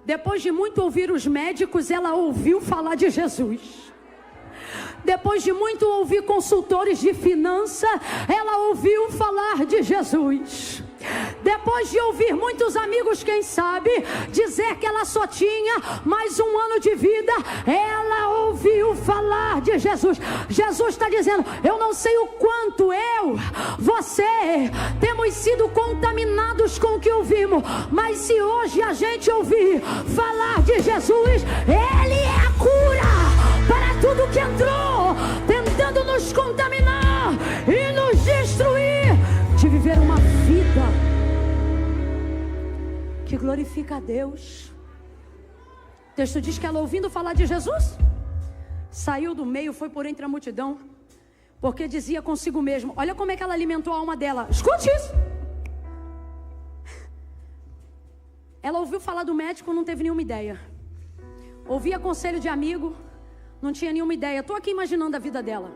Depois de muito ouvir os médicos, ela ouviu falar de Jesus. Depois de muito ouvir consultores de finança, ela ouviu falar de Jesus. Depois de ouvir muitos amigos, quem sabe, dizer que ela só tinha mais um ano de vida, ela ouviu falar de Jesus. Jesus está dizendo, eu não sei o quanto você temos sido contaminados com o que ouvimos, mas se hoje a gente ouvir falar de Jesus, Ele é a cura para tudo que entrou tentando nos contaminar e nos destruir, de viver uma vida que glorifica a Deus. O texto diz que ela, ouvindo falar de Jesus, saiu do meio, foi por entre a multidão, porque dizia consigo mesmo, olha como é que ela alimentou a alma dela. Escute isso. Ela ouviu falar do médico, não teve nenhuma ideia. Ouvia conselho de amigo, não tinha nenhuma ideia. Estou aqui imaginando a vida dela.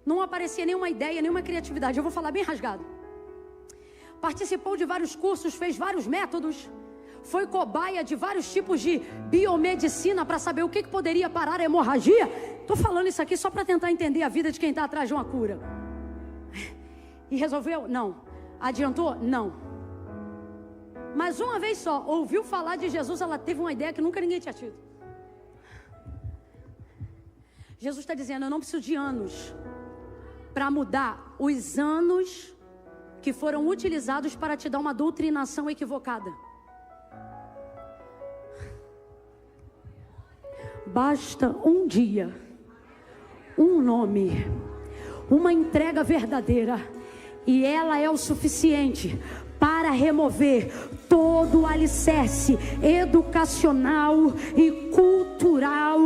Não aparecia nenhuma ideia, nenhuma criatividade. Eu vou falar bem rasgado. Participou de vários cursos, fez vários métodos. Foi cobaia de vários tipos de biomedicina para saber o que poderia parar a hemorragia. Estou falando isso aqui só para tentar entender a vida de quem está atrás de uma cura. E resolveu? Não. Adiantou? Não. Mas uma vez só, ouviu falar de Jesus, ela teve uma ideia que nunca ninguém tinha tido. Jesus está dizendo, eu não preciso de anos para mudar os anos que foram utilizados para te dar uma doutrinação equivocada. Basta um dia, um nome, uma entrega verdadeira, e ela é o suficiente para remover todo o alicerce educacional e cultural,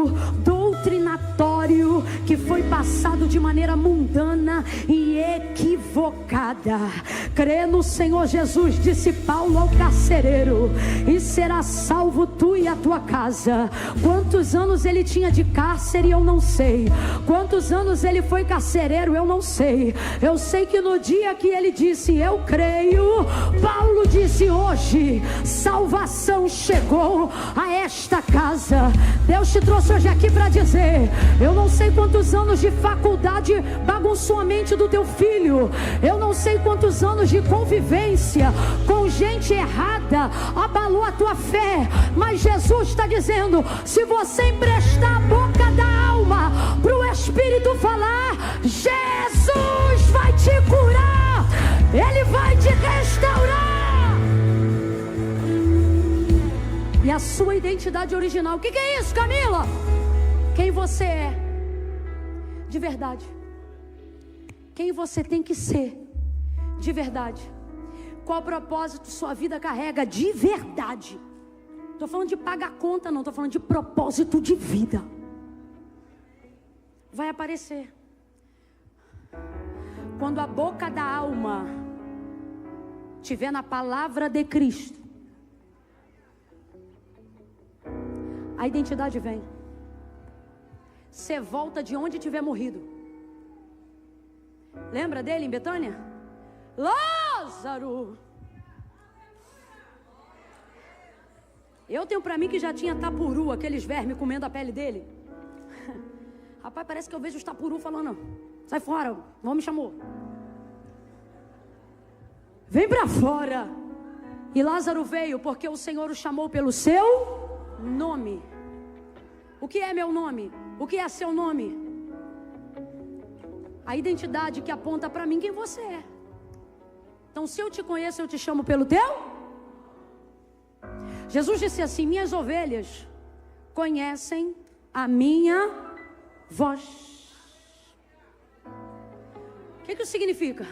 doutrinatório, que foi passado de maneira mundana e equivocada. Crê no Senhor Jesus, disse Paulo ao carcereiro, e será salvo tu e a tua casa. Quantos anos ele tinha de cárcere eu não sei, quantos anos ele foi carcereiro eu não sei. Eu sei que no dia que ele disse eu creio, Paulo disse hoje salvação chegou a esta casa. Deus te trouxe hoje aqui para dizer, eu não sei quantos anos de faculdade bagunçou a mente do teu filho, eu não sei quantos anos de convivência com gente errada abalou a tua fé, mas Jesus está dizendo, se você emprestar a boca da alma para o Espírito falar, Jesus vai te curar, Ele vai te restaurar. E a sua identidade original, o que é isso, Camila? Quem você é de verdade, quem você tem que ser de verdade, qual propósito sua vida carrega de verdade. Estou falando de pagar conta, não estou falando de propósito de vida. Vai aparecer quando a boca da alma estiver na palavra de Cristo. A identidade vem. Você volta de onde tiver morrido. Lembra dele em Betânia? Lázaro. Eu tenho pra mim que já tinha tapuru, aqueles vermes comendo a pele dele. Rapaz, parece que eu vejo os tapuru falando, sai fora, não me chamou. Vem pra fora. E Lázaro veio porque o Senhor o chamou pelo seu nome. O que é meu nome? O que é seu nome? A identidade que aponta para mim quem você é. Então, se eu te conheço, eu te chamo pelo teu. Jesus disse assim, minhas ovelhas conhecem a minha voz. O que isso significa?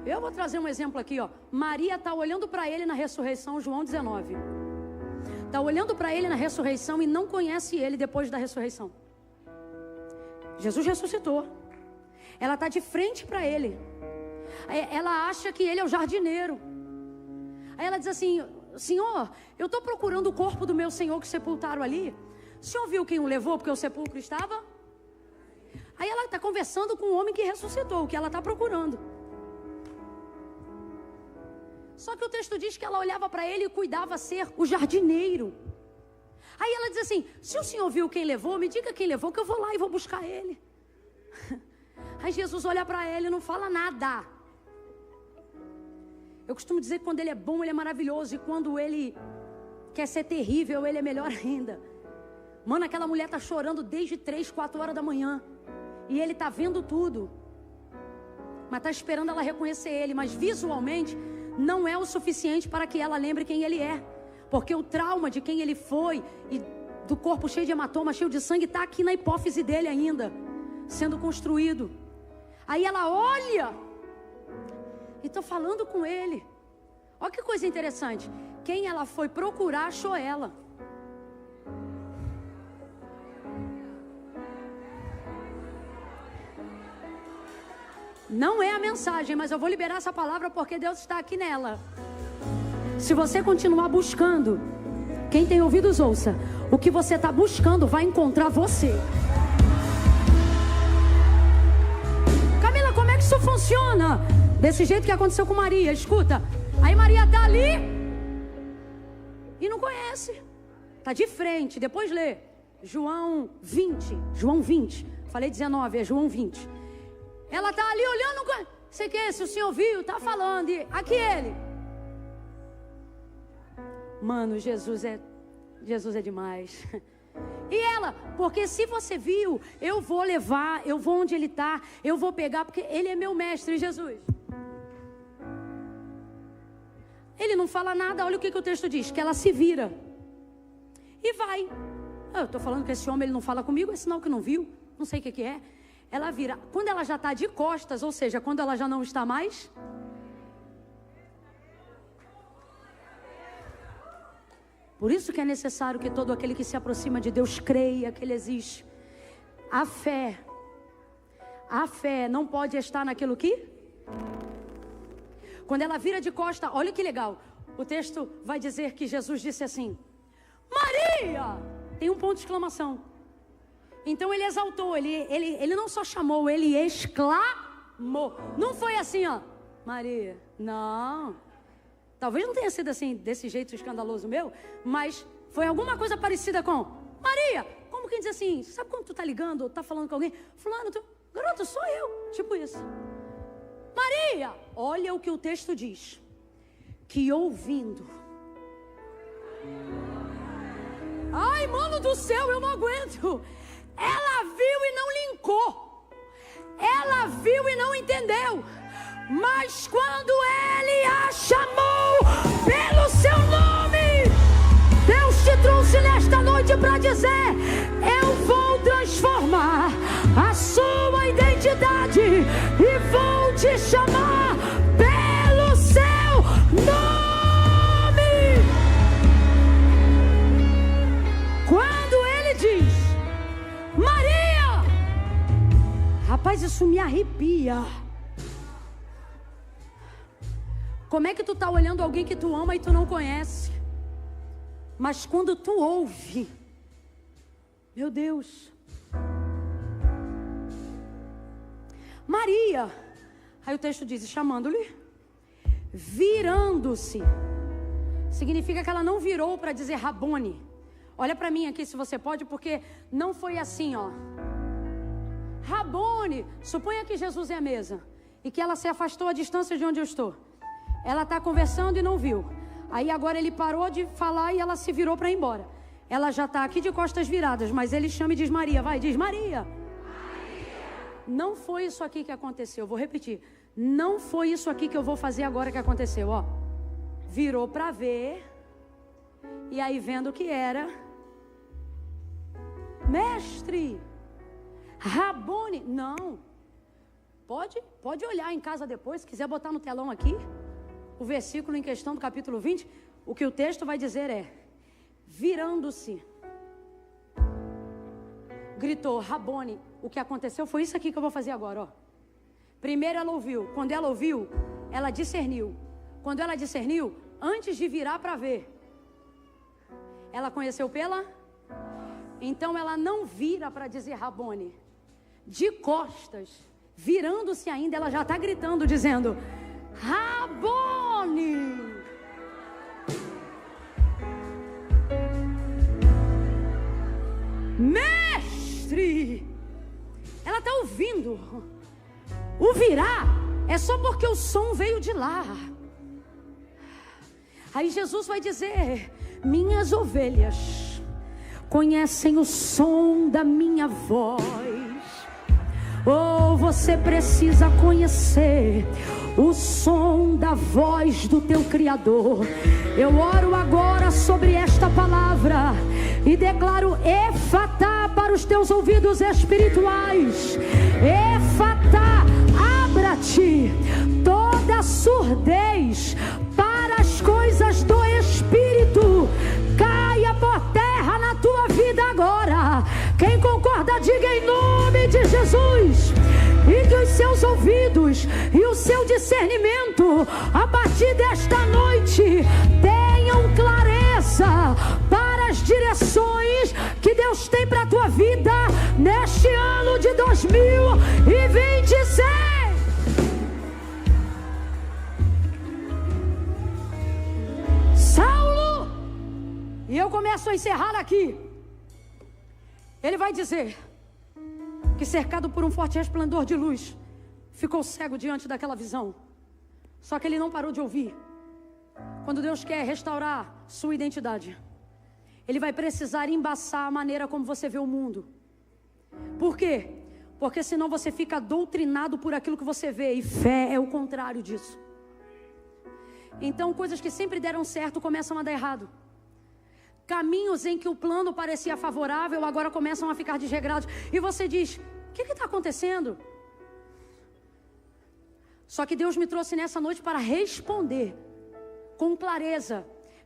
Eu vou trazer um exemplo aqui, ó. Maria está olhando para ele na ressurreição, João 19. Está olhando para ele na ressurreição e não conhece ele depois da ressurreição. Jesus ressuscitou. Ela está de frente para ele. Ela acha que ele é o jardineiro. Aí ela diz assim, Senhor, eu estou procurando o corpo do meu Senhor que sepultaram ali. O Senhor viu quem o levou porque o sepulcro estava? Aí ela está conversando com o homem que ressuscitou, o que ela está procurando. Só que o texto diz que ela olhava para ele e cuidava ser o jardineiro. Aí ela diz assim, se o Senhor viu quem levou, me diga quem levou, que eu vou lá e vou buscar ele. Aí Jesus olha para ela e não fala nada. Eu costumo dizer que quando ele é bom, ele é maravilhoso. E quando ele quer ser terrível, ele é melhor ainda. Mano, aquela mulher está chorando desde 3, 4 horas da manhã. E ele está vendo tudo. Mas está esperando ela reconhecer ele. Mas visualmente não é o suficiente para que ela lembre quem ele é. Porque o trauma de quem ele foi e do corpo cheio de hematoma, cheio de sangue, está aqui na hipófise dele ainda, sendo construído. Aí ela olha e está falando com ele. Olha que coisa interessante. Quem ela foi procurar achou ela. Não é a mensagem, mas eu vou liberar essa palavra porque Deus está aqui nela. Se você continuar buscando Quem tem ouvidos, ouça. O que você está buscando vai encontrar você. Camila, como é que isso funciona? Desse jeito que aconteceu com Maria. Escuta. Aí Maria está ali e não conhece. Está de frente. Depois lê. João 20. João 20. Falei 19, é João 20. Ela está ali olhando. Sei que se o senhor viu, está falando. E aqui ele. Mano, Jesus é demais. E ela, porque se você viu, eu vou levar, eu vou onde ele está, eu vou pegar, porque ele é meu mestre, Jesus. Ele não fala nada, olha o que o texto diz, que ela se vira e vai. Eu estou falando que esse homem ele não fala comigo, é sinal que não viu, não sei o que é. Ela vira, quando ela já está de costas, ou seja, quando ela já não está mais... Por isso que é necessário que todo aquele que se aproxima de Deus creia que Ele existe. A fé não pode estar naquilo que... Quando ela vira de costa, olha que legal. O texto vai dizer que Jesus disse assim: Maria! Tem um ponto de exclamação. Então ele exaltou, ele não só chamou, ele exclamou. Não foi assim, ó, Maria. Não. Talvez não tenha sido assim, desse jeito escandaloso meu, mas foi alguma coisa parecida com Maria. Como quem diz assim, sabe quando tu tá ligando, ou tá falando com alguém? Fulano, garoto, sou eu. Tipo isso. Maria, olha o que o texto diz. Que ouvindo. Ai, mano do céu, eu não aguento. Ela viu e não linkou. Ela viu e não entendeu. Mas quando ele a chamou pelo seu nome, Deus te trouxe nesta noite para dizer: eu vou transformar a sua identidade e vou te chamar pelo seu nome. Quando ele diz Maria, rapaz, isso me arrepia. Como é que tu tá olhando alguém que tu ama e tu não conhece? Mas quando tu ouve, meu Deus, Maria, aí o texto diz, chamando-lhe, virando-se, significa que ela não virou para dizer Rabone. Olha para mim aqui se você pode, porque não foi assim, ó. Rabone, suponha que Jesus é a mesa e que ela se afastou à distância de onde eu estou. Ela está conversando e não viu. Aí agora ele parou de falar e ela se virou para ir embora. Ela já está aqui de costas viradas, mas ele chama e diz Maria. Vai, diz Maria. Não foi isso aqui que aconteceu. Vou repetir. Não foi isso aqui que eu vou fazer agora que aconteceu. Ó, virou para ver. E aí vendo que era mestre, Rabone. Não. Pode olhar em casa depois. Se quiser botar no telão aqui o versículo em questão do capítulo 20, o que o texto vai dizer é: virando-se, gritou Rabone. O que aconteceu foi isso aqui que eu vou fazer agora, ó. Primeiro ela ouviu. Quando ela ouviu, ela discerniu. Quando ela discerniu, antes de virar para ver, ela conheceu pela... Então ela não vira para dizer Rabone. De costas, virando-se ainda, ela já está gritando, dizendo Rabone. Mestre. Ela está ouvindo. O virar é só porque o som veio de lá. Aí Jesus vai dizer: minhas ovelhas conhecem o som da minha voz. Ou você precisa conhecer o som da voz do teu Criador. Eu oro agora sobre esta palavra e declaro Efatá para os teus ouvidos espirituais. Efatá, abra-te toda surdez para as coisas do Espírito. Caia por terra na tua vida agora. Quem concorda, diga em nome de Jesus. E que os seus ouvidos e o seu discernimento a partir desta noite tenham clareza para bênçãos que Deus tem para a tua vida neste ano de 2026. Saulo, e eu começo a encerrar aqui. Ele vai dizer que, cercado por um forte resplendor de luz, ficou cego diante daquela visão. Só que ele não parou de ouvir. Quando Deus quer restaurar sua identidade, Ele vai precisar embaçar a maneira como você vê o mundo. Por quê? Porque senão você fica doutrinado por aquilo que você vê, e fé é o contrário disso. Então coisas que sempre deram certo começam a dar errado. Caminhos em que o plano parecia favorável agora começam a ficar desregrados. E você diz, o que está acontecendo? Só que Deus me trouxe nessa noite para responder com clareza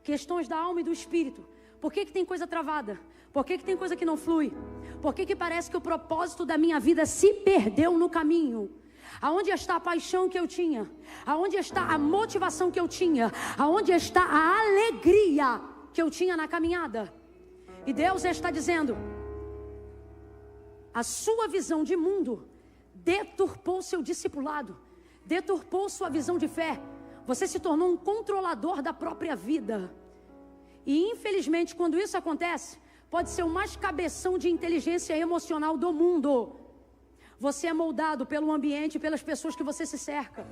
questões da alma e do espírito. Por que tem coisa travada? Por que tem coisa que não flui? Por que parece que o propósito da minha vida se perdeu no caminho? Aonde está a paixão que eu tinha? Aonde está a motivação que eu tinha? Aonde está a alegria que eu tinha na caminhada? E Deus está dizendo, a sua visão de mundo deturpou seu discipulado, deturpou sua visão de fé. Você se tornou um controlador da própria vida. E infelizmente, quando isso acontece, pode ser o mais cabeção de inteligência emocional do mundo. Você é moldado pelo ambiente e pelas pessoas que você se cerca.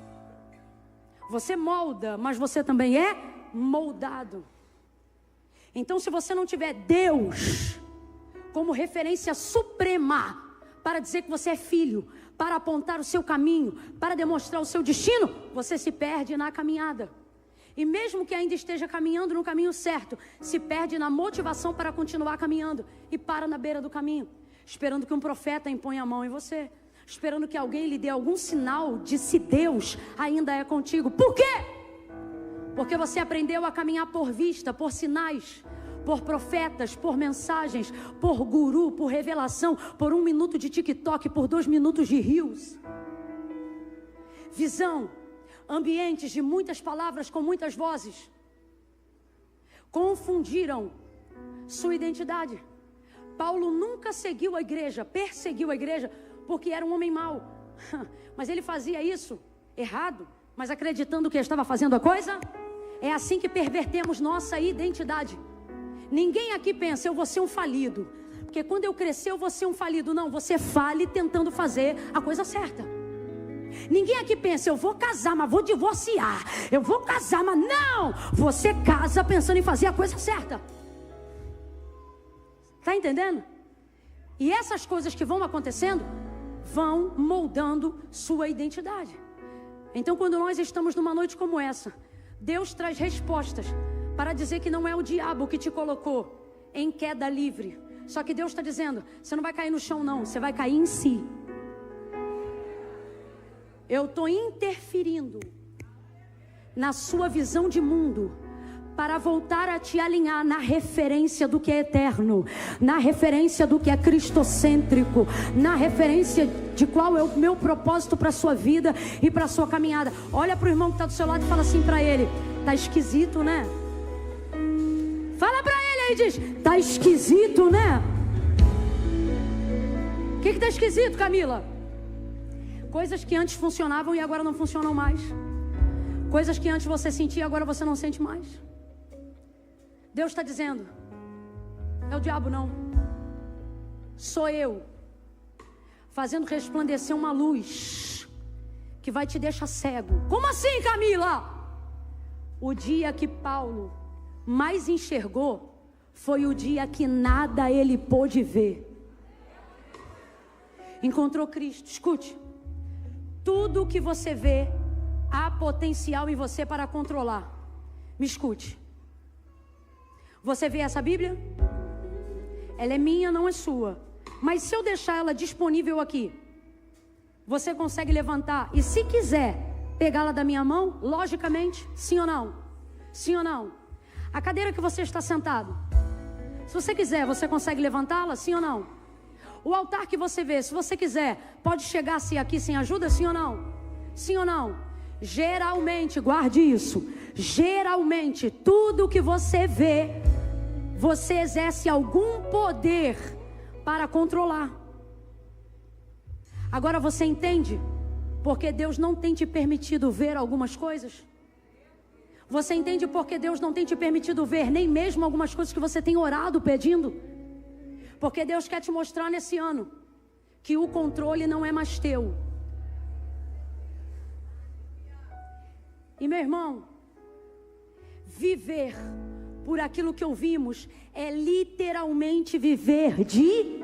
Você molda, mas você também é moldado. Então, se você não tiver Deus como referência suprema para dizer que você é filho, para apontar o seu caminho, para demonstrar o seu destino, você se perde na caminhada. E mesmo que ainda esteja caminhando no caminho certo, se perde na motivação para continuar caminhando e para na beira do caminho, esperando que um profeta imponha a mão em você, esperando que alguém lhe dê algum sinal de se Deus ainda é contigo. Por quê? Porque você aprendeu a caminhar por vista, por sinais, por profetas, por mensagens, por guru, por revelação, por 1 minuto de TikTok, por 2 minutos de Reels. Visão, ambientes de muitas palavras com muitas vozes, confundiram sua identidade. Paulo nunca seguiu a igreja, perseguiu a igreja, porque era um homem mau. Mas ele fazia isso errado, mas acreditando que estava fazendo a coisa. É assim que pervertemos nossa identidade. Ninguém aqui pensa, eu vou ser um falido, porque quando eu crescer eu vou ser um falido. Não, você fale tentando fazer a coisa certa. Ninguém aqui pensa, eu vou casar, mas vou divorciar. Eu vou casar, mas não. Você casa pensando em fazer a coisa certa. Tá entendendo? E essas coisas que vão acontecendo vão moldando sua identidade. Então, quando nós estamos numa noite como essa, Deus traz respostas para dizer que não é o diabo que te colocou em queda livre. Só que Deus está dizendo, você não vai cair no chão não, você vai cair em si. Eu estou interferindo na sua visão de mundo para voltar a te alinhar na referência do que é eterno, na referência do que é cristocêntrico, na referência de qual é o meu propósito para a sua vida e para a sua caminhada. Olha para o irmão que está do seu lado e fala assim para ele, tá esquisito, né? Fala para ele aí, diz, tá esquisito, né? O que tá esquisito, Camila? Coisas que antes funcionavam e agora não funcionam mais. Coisas que antes você sentia e agora você não sente mais. Deus está dizendo, é o diabo não, sou eu, fazendo resplandecer uma luz que vai te deixar cego. Como assim, Camila? O dia que Paulo mais enxergou foi o dia que nada ele pôde ver. Encontrou Cristo. Escute, tudo que você vê há potencial em você para controlar. Me escute. Você vê essa Bíblia? Ela é minha, não é sua. Mas se eu deixar ela disponível aqui, você consegue levantar e, se quiser, pegá-la da minha mão? Logicamente, sim ou não? Sim ou não? A cadeira que você está sentado, se você quiser, você consegue levantá-la? Sim ou não? O altar que você vê, se você quiser, pode chegar-se aqui sem ajuda? Sim ou não? Sim ou não? Geralmente, guarde isso, geralmente tudo que você vê, você exerce algum poder para controlar. Agora você entende porque Deus não tem te permitido ver algumas coisas? Você entende porque Deus não tem te permitido ver nem mesmo algumas coisas que você tem orado pedindo? Porque Deus quer te mostrar nesse ano que o controle não é mais teu. E meu irmão, viver por aquilo que ouvimos é literalmente viver de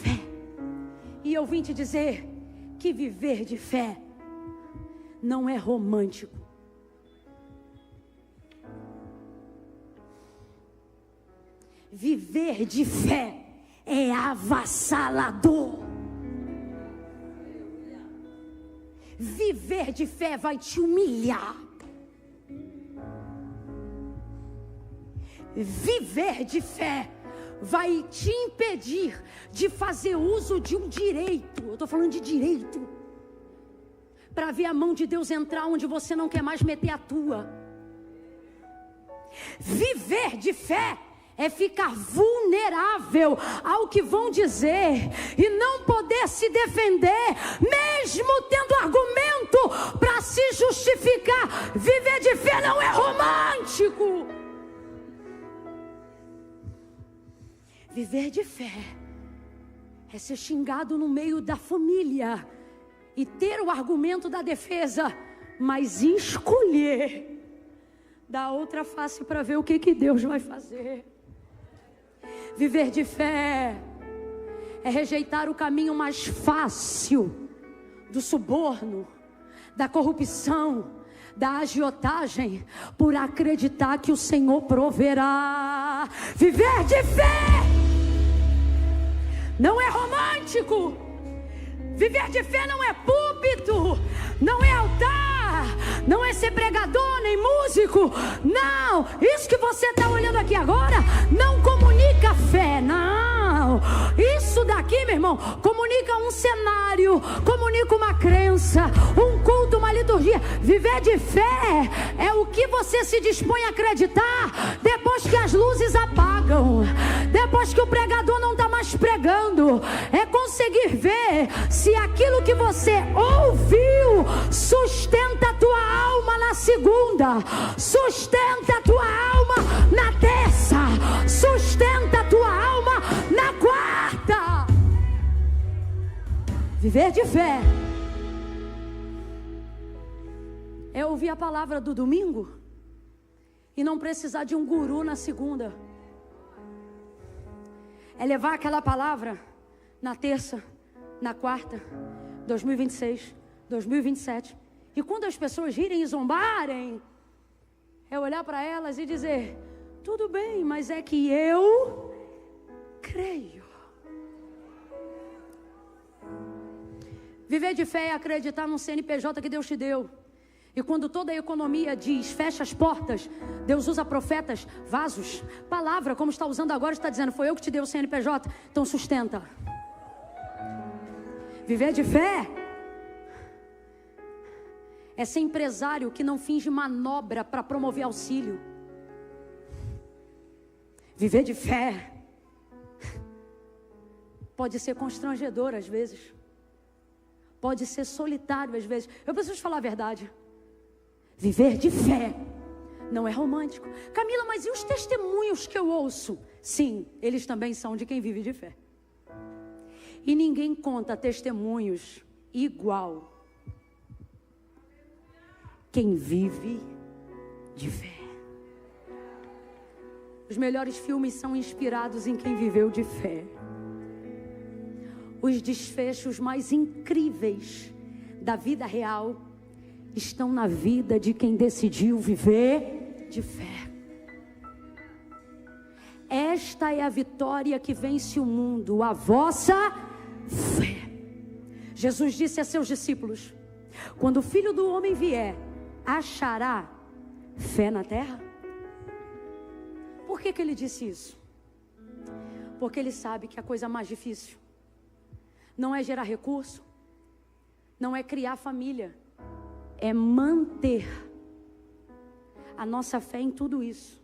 fé. E eu vim te dizer que viver de fé não é romântico. Viver de fé é avassalador. Viver de fé vai te humilhar. Viver de fé vai te impedir de fazer uso de um direito. Eu estou falando de direito. Para ver a mão de Deus entrar onde você não quer mais meter a tua. Viver de fé é ficar vulnerável ao que vão dizer e não poder se defender, mesmo tendo argumento para se justificar. Viver de fé não é romântico. Viver de fé é ser xingado no meio da família e ter o argumento da defesa, mas escolher dar outra face para ver o que Deus vai fazer. Viver de fé é rejeitar o caminho mais fácil do suborno, da corrupção, da agiotagem, por acreditar que o Senhor proverá. Viver de fé não é romântico. Viver de fé não é púlpito, não é altar, não é ser pregador nem músico. Não, isso que você está olhando aqui agora não comunica fé, não. Isso daqui, meu irmão, comunica um cenário, comunica uma crença, um culto, uma liturgia. Viver de fé é o que você se dispõe a acreditar depois que as luzes apagam, depois que o pregador não está mais pregando. É conseguir ver se aquilo que você ouviu sustenta a tua alma na segunda, sustenta a tua alma na terça, sustenta a tua alma na quarta. Viver de fé é ouvir a palavra do domingo e não precisar de um guru na segunda. É levar aquela palavra na terça, na quarta, 2026, 2027. E quando as pessoas rirem e zombarem, é olhar para elas e dizer: tudo bem, mas é que eu creio. Viver de fé é acreditar num CNPJ que Deus te deu. E quando toda a economia diz, fecha as portas, Deus usa profetas, vasos, palavra, como está usando agora, está dizendo: foi eu que te dei o CNPJ, então sustenta. Viver de fé é ser empresário que não finge manobra para promover auxílio. Viver de fé pode ser constrangedor às vezes, pode ser solitário às vezes. Eu preciso te falar a verdade. Viver de fé não é romântico. Camila, mas e os testemunhos que eu ouço? Sim, eles também são de quem vive de fé. E ninguém conta testemunhos igual quem vive de fé. Os melhores filmes são inspirados em quem viveu de fé. Os desfechos mais incríveis da vida real estão na vida de quem decidiu viver de fé. Esta é a vitória que vence o mundo, a vossa fé. Jesus disse a seus discípulos: quando o Filho do Homem vier, achará fé na terra? Por que ele disse isso? Porque ele sabe que a coisa mais difícil não é gerar recurso, não é criar família, é manter a nossa fé em tudo isso.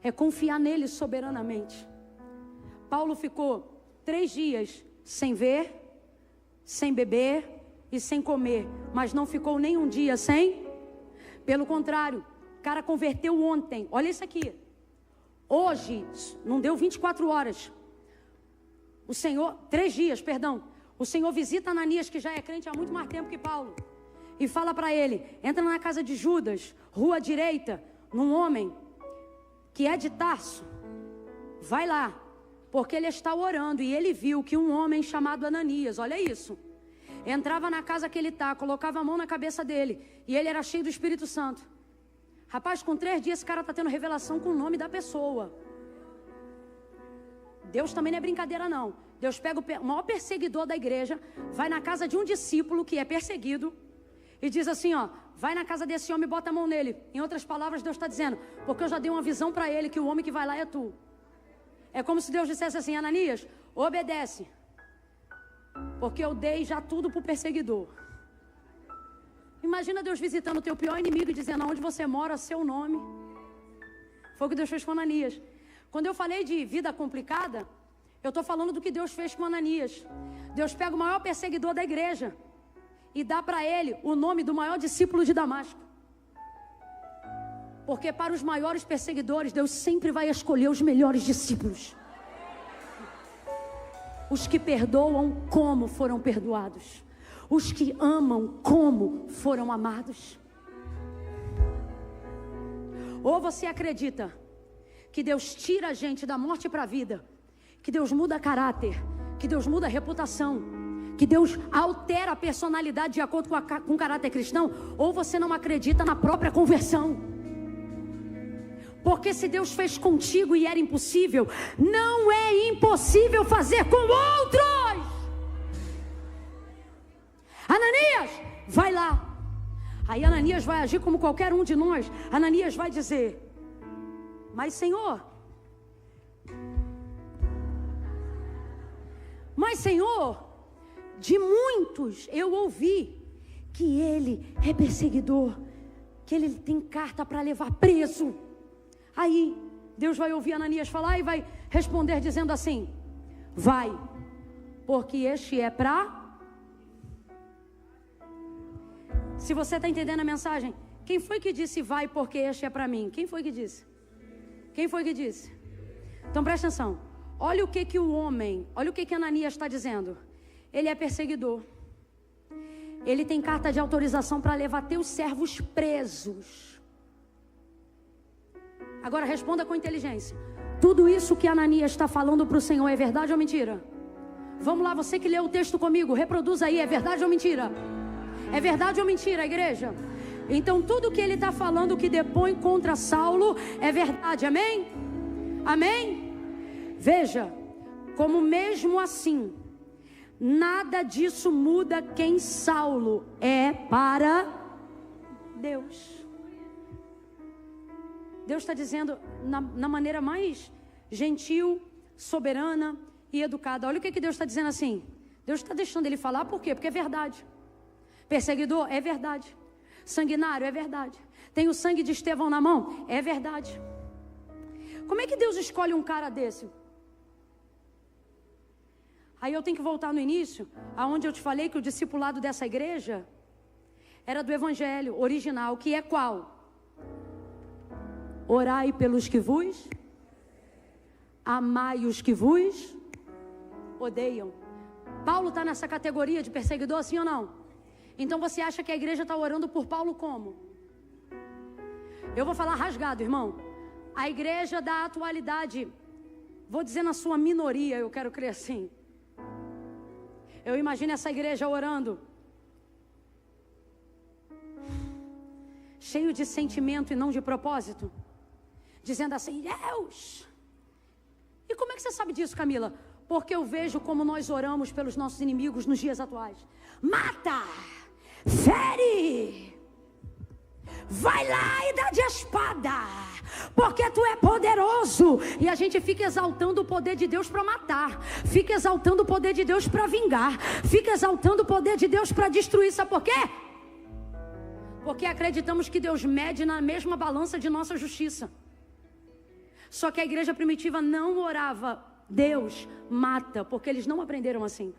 é confiar nele soberanamente. Paulo ficou 3 dias sem ver, sem beber e sem comer, mas não ficou nem um dia sem. Pelo contrário, o cara converteu ontem. Olha isso aqui. Hoje, não deu 24 horas. O Senhor, 3 dias, perdão. O Senhor visita Ananias, que já é crente há muito mais tempo que Paulo, e fala para ele: entra na casa de Judas, rua direita, num homem que é de Tarso. Vai lá, porque ele está orando. E ele viu que um homem chamado Ananias, olha isso, entrava na casa que ele está, colocava a mão na cabeça dele, e ele era cheio do Espírito Santo. Rapaz, com 3 dias esse cara está tendo revelação com o nome da pessoa. Deus também não é brincadeira não. Deus pega o maior perseguidor da igreja, vai na casa de um discípulo que é perseguido, e diz assim, ó, vai na casa desse homem e bota a mão nele. Em outras palavras, Deus está dizendo, porque eu já dei uma visão para ele que o homem que vai lá é tu. É como se Deus dissesse assim: Ananias, obedece, porque eu dei já tudo para o perseguidor. Imagina Deus visitando o teu pior inimigo e dizendo: aonde você mora, seu nome. Foi o que Deus fez com Ananias. Quando eu falei de vida complicada, eu estou falando do que Deus fez com Ananias. Deus pega o maior perseguidor da igreja e dá para ele o nome do maior discípulo de Damasco. Porque para os maiores perseguidores, Deus sempre vai escolher os melhores discípulos. Os que perdoam como foram perdoados. Os que amam como foram amados. Ou você acredita que Deus tira a gente da morte para a vida, que Deus muda caráter, que Deus muda reputação, que Deus altera a personalidade de acordo com o caráter cristão, ou você não acredita na própria conversão. Porque se Deus fez contigo e era impossível, não é impossível fazer com outros. Ananias, vai lá. Aí Ananias vai agir como qualquer um de nós. Ananias vai dizer: mas Senhor, de muitos eu ouvi que ele é perseguidor, que ele tem carta para levar preso. Aí Deus vai ouvir Ananias falar e vai responder dizendo assim: vai, porque este é para... Se você está entendendo a mensagem, quem foi que disse vai porque este é para mim? Quem foi que disse? Quem foi que disse? Então presta atenção. Olha o que o homem, olha o que Ananias está dizendo. Ele é perseguidor. Ele tem carta de autorização para levar teus servos presos. Agora responda com inteligência. Tudo isso que Ananias está falando para o Senhor é verdade ou mentira? Vamos lá, você que leu o texto comigo, reproduza aí, é verdade ou mentira? É verdade ou mentira, igreja? Então tudo que ele está falando que depõe contra Saulo é verdade, amém? Amém? Veja, como mesmo assim, nada disso muda quem Saulo é para Deus. Deus está dizendo na maneira mais gentil, soberana e educada. Olha o que Deus está dizendo assim. Deus está deixando ele falar, por quê? Porque é verdade. Perseguidor, é verdade. Sanguinário, é verdade. Tem o sangue de Estevão na mão, é verdade. Como é que Deus escolhe um cara desse? Aí eu tenho que voltar no início, aonde eu te falei que o discipulado dessa igreja era do evangelho original, que é qual? Orai pelos que vos, amai os que vos odeiam. Paulo está nessa categoria de perseguidor, sim ou não? Então você acha que a igreja está orando por Paulo como? Eu vou falar rasgado, irmão. A igreja da atualidade, vou dizer na sua minoria, eu quero crer assim. Eu imagino essa igreja orando, cheio de sentimento e não de propósito, dizendo assim: Deus. E como é que você sabe disso, Camila? Porque eu vejo como nós oramos pelos nossos inimigos nos dias atuais. Mata, fere, vai lá e dá de espada, porque tu é poderoso. E a gente fica exaltando o poder de Deus para matar, fica exaltando o poder de Deus para vingar, fica exaltando o poder de Deus para destruir. Sabe por quê? Porque acreditamos que Deus mede na mesma balança de nossa justiça. Só que a igreja primitiva não orava, Deus mata, porque eles não aprenderam assim.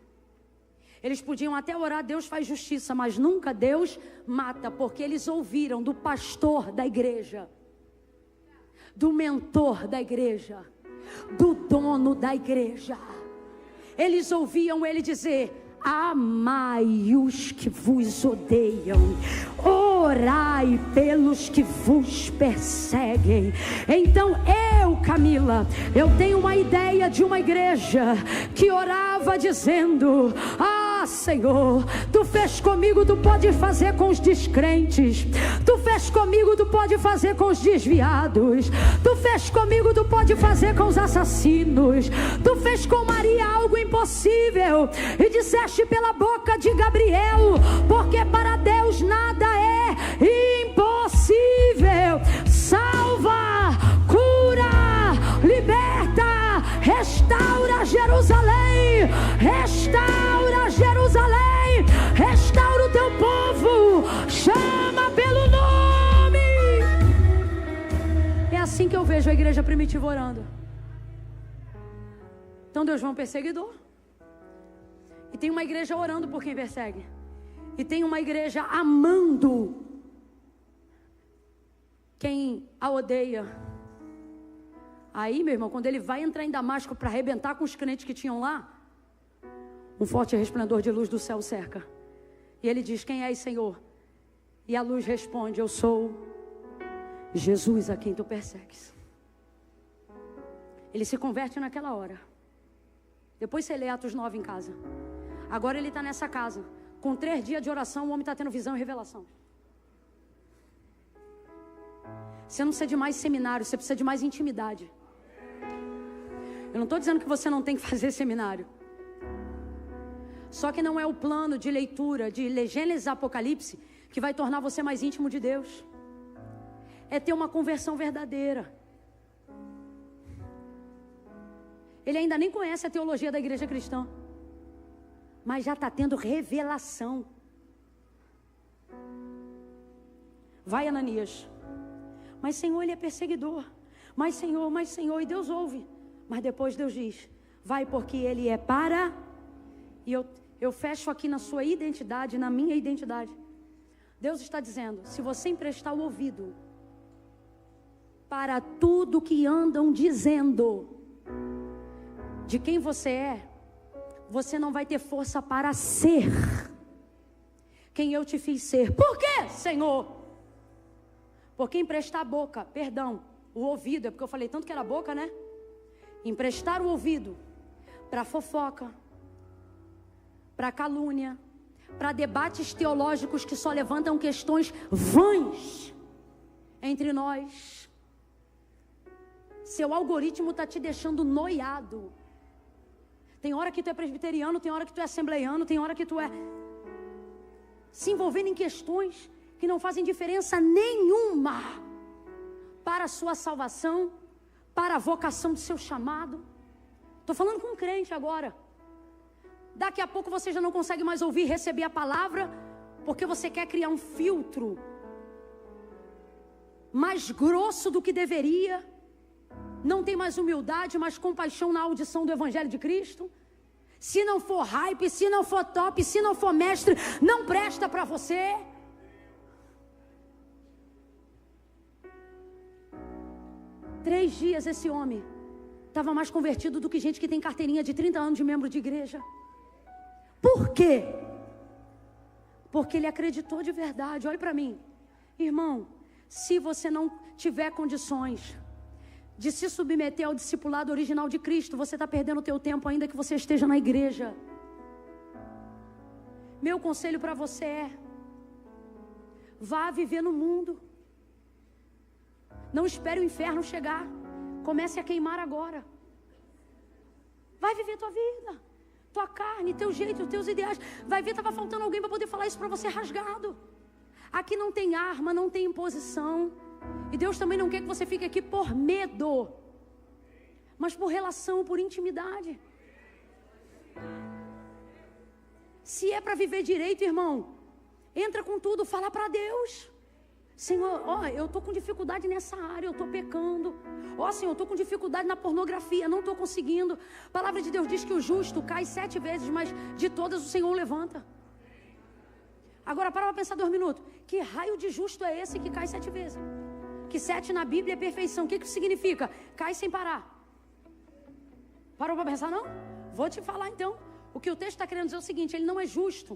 Eles podiam até orar, Deus faz justiça, mas nunca Deus mata, porque eles ouviram do pastor da igreja, do mentor da igreja, do dono da igreja. Eles ouviam ele dizer: amai os que vos odeiam, orai pelos que vos perseguem. Então Camila, eu tenho uma ideia de uma igreja que orava dizendo: Senhor, Tu fez comigo, Tu pode fazer com os descrentes. Tu fez comigo, Tu pode fazer com os desviados. Tu fez comigo, Tu pode fazer com os assassinos. Tu fez com Maria algo impossível e disseste pela boca de Gabriel, porque para Deus nada é impossível. Salva, cura, liberta, restaura Jerusalém, restaura Jerusalém, restaura o teu povo, chama pelo nome. É assim que eu vejo a igreja primitiva orando. Então Deus vê um perseguidor, e tem uma igreja orando por quem persegue, e tem uma igreja amando quem a odeia. Aí, meu irmão, quando ele vai entrar em Damasco para arrebentar com os crentes que tinham lá, um forte resplendor de luz do céu cerca. E ele diz: quem és, Senhor? E a luz responde: eu sou Jesus a quem tu persegues. Ele se converte naquela hora. Depois você lê Atos 9 em casa. Agora ele está nessa casa. Com 3 dias de oração, o homem está tendo visão e revelação. Você não precisa de mais seminário, você precisa de mais intimidade. Eu não estou dizendo que você não tem que fazer seminário. Só que não é o plano de leitura de Gênesis e Apocalipse que vai tornar você mais íntimo de Deus. É ter uma conversão verdadeira. Ele ainda nem conhece a teologia da igreja cristã, mas já está tendo revelação. Vai, Ananias. Mas Senhor, ele é perseguidor. Mas Senhor, e Deus ouve. Mas depois Deus diz: vai, porque ele é para... E eu fecho aqui na sua identidade, na minha identidade. Deus está dizendo: se você emprestar o ouvido para tudo que andam dizendo de quem você é, você não vai ter força para ser quem eu te fiz ser. Por quê, Senhor? Porque emprestar a boca, o ouvido, é porque eu falei tanto que era a boca, né? Emprestar o ouvido para fofoca, para calúnia, para debates teológicos que só levantam questões vãs entre nós. Seu algoritmo está te deixando noiado. Tem hora que tu é presbiteriano, tem hora que tu é assembleiano, tem hora que tu é... se envolvendo em questões que não fazem diferença nenhuma para a sua salvação, para a vocação do seu chamado. Estou falando com um crente agora. Daqui a pouco você já não consegue mais ouvir e receber a palavra, porque você quer criar um filtro mais grosso do que deveria. Não tem mais humildade, mais compaixão na audição do Evangelho de Cristo. Se não for hype, se não for top, se não for mestre, não presta para você. Três dias esse homem estava mais convertido do que gente que tem carteirinha de 30 anos de membro de igreja. Por quê? Porque ele acreditou de verdade. Olhe para mim, irmão, se você não tiver condições de se submeter ao discipulado original de Cristo, você está perdendo o teu tempo ainda que você esteja na igreja. Meu conselho para você é: vá viver no mundo. Não espere o inferno chegar. Comece a queimar agora. Vai viver tua vida, tua carne, teu jeito, teus ideais. Vai ver, estava faltando alguém para poder falar isso para você rasgado. Aqui não tem arma, não tem imposição. E Deus também não quer que você fique aqui por medo, mas por relação, por intimidade. Se é para viver direito, irmão, entra com tudo, fala para Deus. Senhor, eu estou com dificuldade nessa área, eu estou pecando. Senhor, eu estou com dificuldade na pornografia, não estou conseguindo. A palavra de Deus diz que o justo cai 7 vezes, mas de todas o Senhor o levanta. Agora, para pensar 2 minutos. Que raio de justo é esse que cai 7 vezes? Que 7 na Bíblia é perfeição. O que isso significa? Cai sem parar. Parou para pensar, não? Vou te falar então. O que o texto está querendo dizer é o seguinte: ele não é justo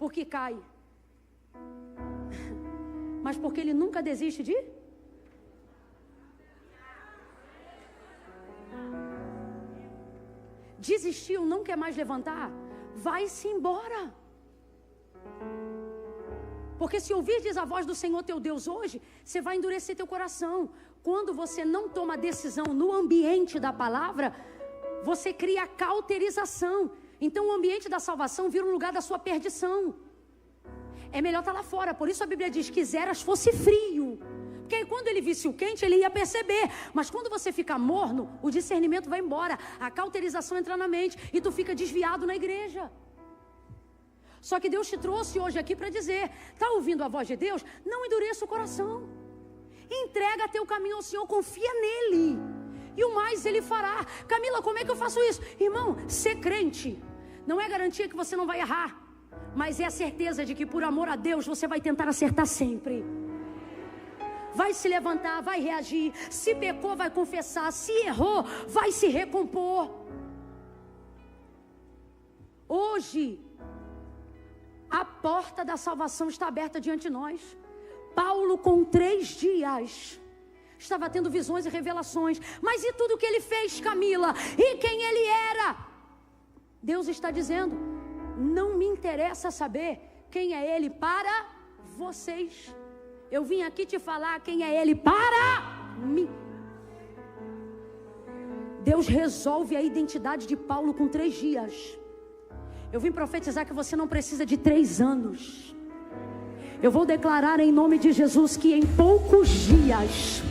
porque cai, mas porque ele nunca desiste de... Desistiu, não quer mais levantar, vai-se embora. Porque se ouvires a voz do Senhor teu Deus hoje, você vai endurecer teu coração. Quando você não toma decisão no ambiente da palavra, você cria cauterização. Então o ambiente da salvação vira um lugar da sua perdição. É melhor estar lá fora. Por isso a Bíblia diz que quiseras fosse frio. Porque aí quando ele visse o quente, ele ia perceber. Mas quando você fica morno, o discernimento vai embora. A cauterização entra na mente e tu fica desviado na igreja. Só que Deus te trouxe hoje aqui para dizer: está ouvindo a voz de Deus? Não endureça o coração. Entrega teu caminho ao Senhor, confia nele. E o mais ele fará. Camila, como é que eu faço isso? Irmão, ser crente não é garantia que você não vai errar, mas é a certeza de que por amor a Deus você vai tentar acertar sempre. Vai se levantar, vai reagir. Se pecou, vai confessar. Se errou, vai se recompor. Hoje a porta da salvação está aberta diante de nós. Paulo, com 3 dias, estava tendo visões e revelações. Mas e tudo que ele fez, Camila? E quem ele era? Deus está dizendo: não me interessa saber quem é ele para vocês. Eu vim aqui te falar quem é ele para mim. Deus resolve a identidade de Paulo com 3 dias. Eu vim profetizar que você não precisa de 3 anos. Eu vou declarar em nome de Jesus que em poucos dias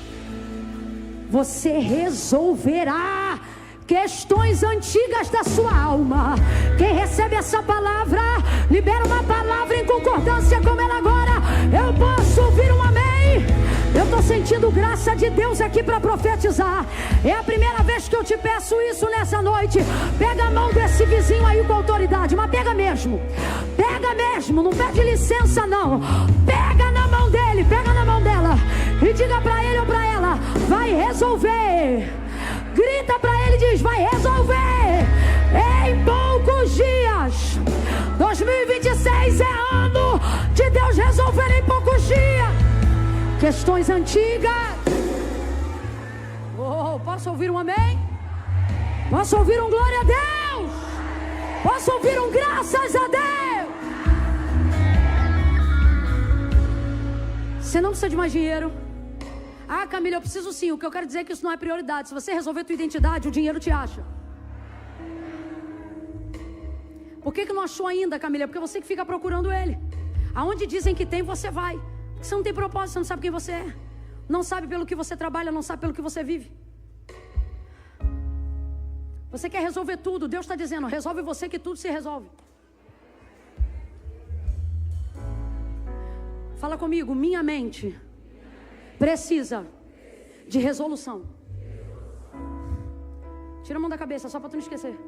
você resolverá questões antigas da sua alma. Quem recebe essa palavra, libera uma palavra em concordância com ela agora. Eu posso ouvir um amém? Eu estou sentindo graça de Deus aqui para profetizar. É a primeira vez que eu te peço isso nessa noite. Pega a mão desse vizinho aí com autoridade, mas pega mesmo. Pega mesmo, não pede licença não. Pega na mão dele, pega na mão dela e diga para ele ou para ela: vai resolver. Grita para ele e diz: vai resolver em poucos dias. 2026 é ano de Deus resolver em poucos dias questões antigas. Posso ouvir um amém? Posso ouvir um glória a Deus? Posso ouvir um graças a Deus? Você não precisa de mais dinheiro. Ah, Camila, eu preciso sim. O que eu quero dizer é que isso não é prioridade. Se você resolver a tua identidade, o dinheiro te acha. Por que não achou ainda, Camila? Porque você que fica procurando ele. Aonde dizem que tem, você vai. Você não tem propósito, você não sabe quem você é. Não sabe pelo que você trabalha, não sabe pelo que você vive. Você quer resolver tudo. Deus está dizendo: resolve você que tudo se resolve. Fala comigo: minha mente precisa de resolução. Tira a mão da cabeça, só para tu não esquecer.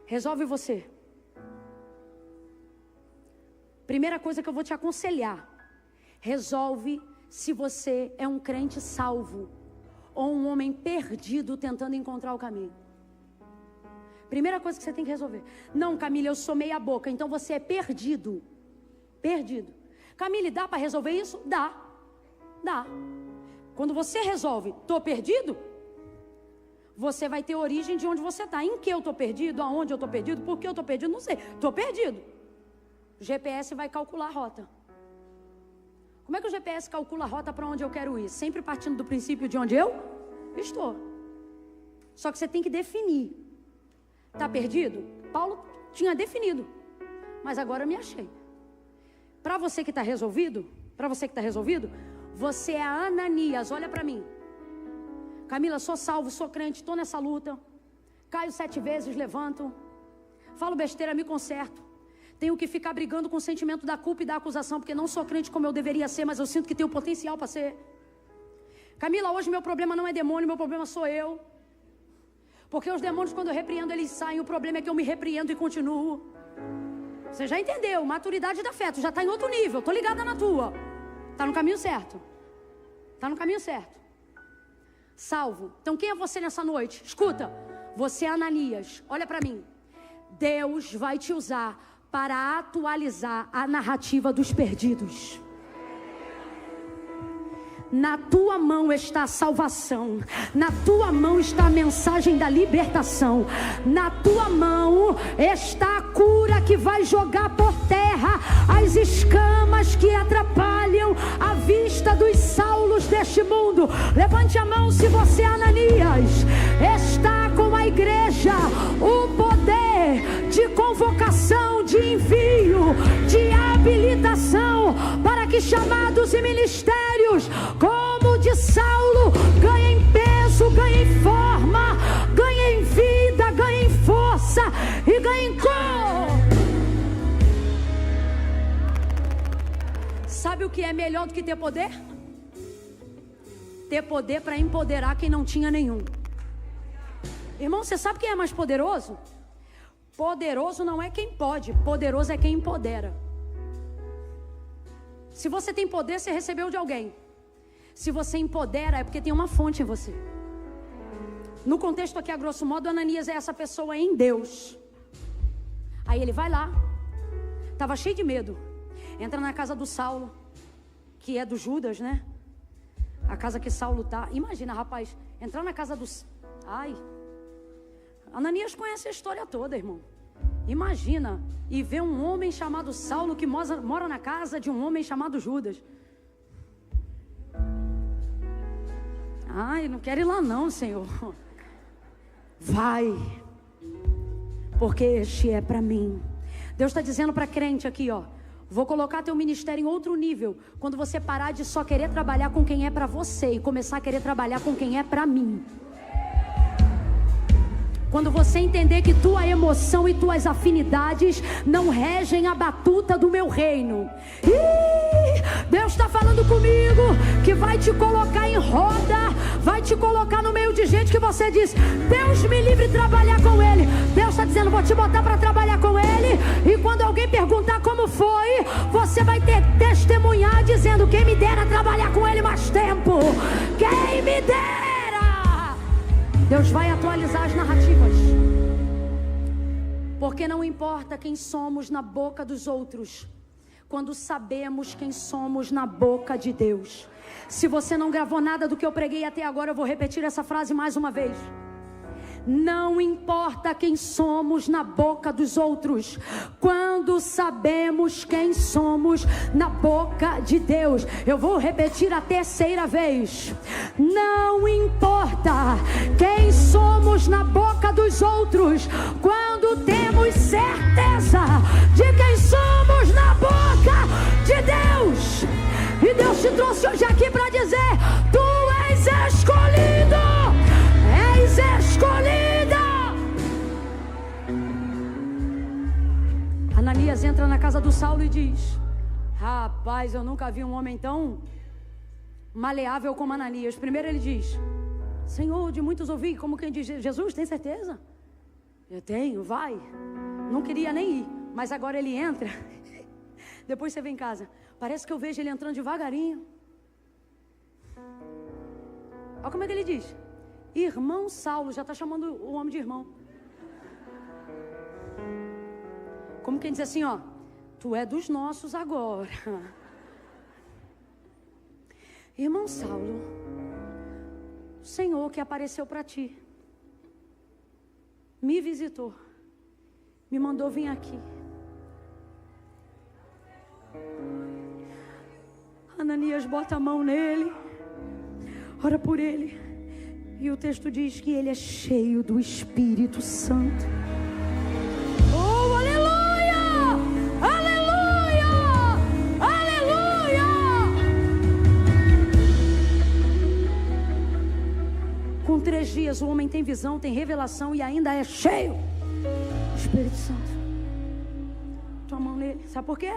Resolve você. Primeira coisa que eu vou te aconselhar: resolve se você é um crente salvo ou um homem perdido tentando encontrar o caminho. Primeira coisa que você tem que resolver. Não, Camila, eu sou meia boca, então você é perdido. Perdido. Camila, dá para resolver isso? Dá. Quando você resolve, tô perdido, você vai ter origem de onde você está. Em que eu tô perdido? Aonde eu tô perdido? Por que eu tô perdido? Não sei. Tô perdido. O GPS vai calcular a rota. Como é que o GPS calcula a rota para onde eu quero ir? Sempre partindo do princípio de onde eu estou. Só que você tem que definir. Está perdido? Paulo tinha definido. Mas agora eu me achei. Para você que está resolvido, você é a Ananias. Olha para mim. Camila, sou salvo, sou crente, estou nessa luta. Caio 7 vezes, levanto. Falo besteira, me conserto. tenho que ficar brigando com o sentimento da culpa e da acusação, porque não sou crente como eu deveria ser, mas eu sinto que tenho potencial para ser. Camila, hoje meu problema não é demônio, meu problema sou eu. Porque os demônios, quando eu repreendo, eles saem. O problema é que eu me repreendo e continuo. Você já entendeu? Maturidade da fé, tu já está em outro nível. Estou ligada na tua. Está no caminho certo. Está no caminho certo. Salvo. Então quem é você nessa noite? Escuta. Você é Ananias. Olha para mim. Deus vai te usar para atualizar a narrativa dos perdidos. Na tua mão está a salvação. Na tua mão está a mensagem da libertação. Na tua mão está a cura que vai jogar por terra as escamas que atrapalham a vista dos Saulos deste mundo. Levante a mão se você é Ananias. Está com a igreja o poder de convocação, de envio, de habilitação, para que chamados e ministérios como o de Saulo ganhem peso, ganhem forma, ganhem vida, ganhem força e ganhem cor. Sabe o que é melhor do que ter poder? Ter poder para empoderar quem não tinha nenhum. Irmão, você sabe quem é mais poderoso? Poderoso não é quem pode, poderoso é quem empodera. Se você tem poder, você recebeu de alguém. Se você empodera, é porque tem uma fonte em você. No contexto aqui, a grosso modo, Ananias é essa pessoa em Deus. Aí ele vai lá, estava cheio de medo, entra na casa do Saulo, que é do Judas, né? A casa que Saulo tá. Imagina, rapaz, entrar na casa dos... Ai, Ananias conhece a história toda, irmão. Imagina, e ver um homem chamado Saulo que mora na casa de um homem chamado Judas. Ai, não quero ir lá não, Senhor. Vai, porque este é para mim. Deus está dizendo para crente aqui, ó. Vou colocar teu ministério em outro nível. Quando você parar de só querer trabalhar com quem é para você e começar a querer trabalhar com quem é para mim. Quando você entender que tua emoção e tuas afinidades não regem a batuta do meu reino. Deus está falando comigo que vai te colocar em roda, vai te colocar no meio de gente que você diz, Deus me livre de trabalhar com ele. Deus está dizendo, vou te botar para trabalhar com ele. E quando alguém perguntar como foi, você vai ter que testemunhar dizendo, quem me dera trabalhar com ele mais tempo. Quem me dera. Deus vai atualizar as narrativas. Porque não importa quem somos na boca dos outros, quando sabemos quem somos na boca de Deus. Se você não gravou nada do que eu preguei até agora, eu vou repetir essa frase mais uma vez. Não importa quem somos na boca dos outros, quando sabemos quem somos na boca de Deus. Eu vou repetir a terceira vez. Não importa quem somos na boca dos outros, quando temos certeza de quem somos na boca de Deus. E Deus te trouxe hoje aqui para dizer, tu és escolhido. És escolhida. Ananias entra na casa do Saulo e diz, rapaz, eu nunca vi um homem tão maleável como Ananias. Primeiro ele diz, Senhor, de muitos ouvi, como quem diz, Jesus, tem certeza? Eu tenho, vai. Não queria nem ir, mas agora ele entra. Depois você vem em casa, parece que eu vejo ele entrando devagarinho. Olha como é que ele diz, irmão Saulo, já está chamando o homem de irmão. Como quem diz assim, ó, tu é dos nossos agora. Irmão Saulo, o Senhor que apareceu para ti, me visitou, me mandou vir aqui. Ananias bota a mão nele, ora por ele. E o texto diz que ele é cheio do Espírito Santo. Oh, aleluia! Aleluia! Aleluia! Com 3 dias o homem tem visão, tem revelação e ainda é cheio do Espírito Santo. tua mão nele. Sabe por quê?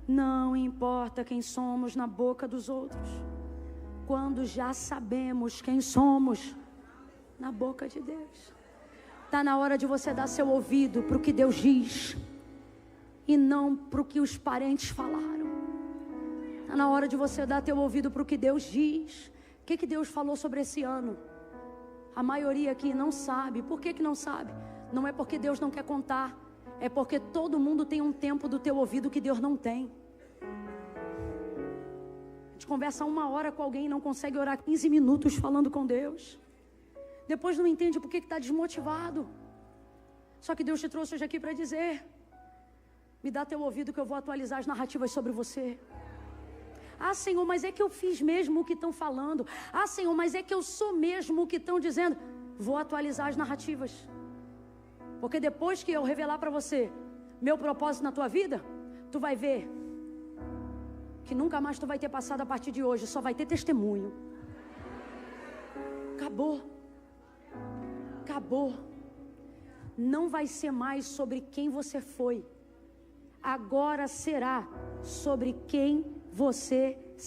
Não importa quem somos na boca dos outros, quando já sabemos quem somos na boca de Deus. Está na hora de você dar seu ouvido para o que Deus diz e não para o que os parentes falaram. Está na hora de você dar teu ouvido para o que Deus diz. O que Deus falou sobre esse ano? A maioria aqui não sabe. Por que não sabe? Não é porque Deus não quer contar, é porque todo mundo tem um tempo do teu ouvido que Deus não tem. A gente conversa 1 hora com alguém e não consegue orar 15 minutos falando com Deus. Depois não entende por que está desmotivado. Só que Deus te trouxe hoje aqui para dizer: me dá teu ouvido que eu vou atualizar as narrativas sobre você. Ah, Senhor, mas é que eu fiz mesmo o que estão falando. Ah, Senhor, mas é que eu sou mesmo o que estão dizendo. Vou atualizar as narrativas. Porque depois que eu revelar para você meu propósito na tua vida, tu vai ver que nunca mais tu vai ter passado a partir de hoje. Só vai ter testemunho. Acabou. Acabou. Não vai ser mais sobre quem você foi. Agora será sobre quem você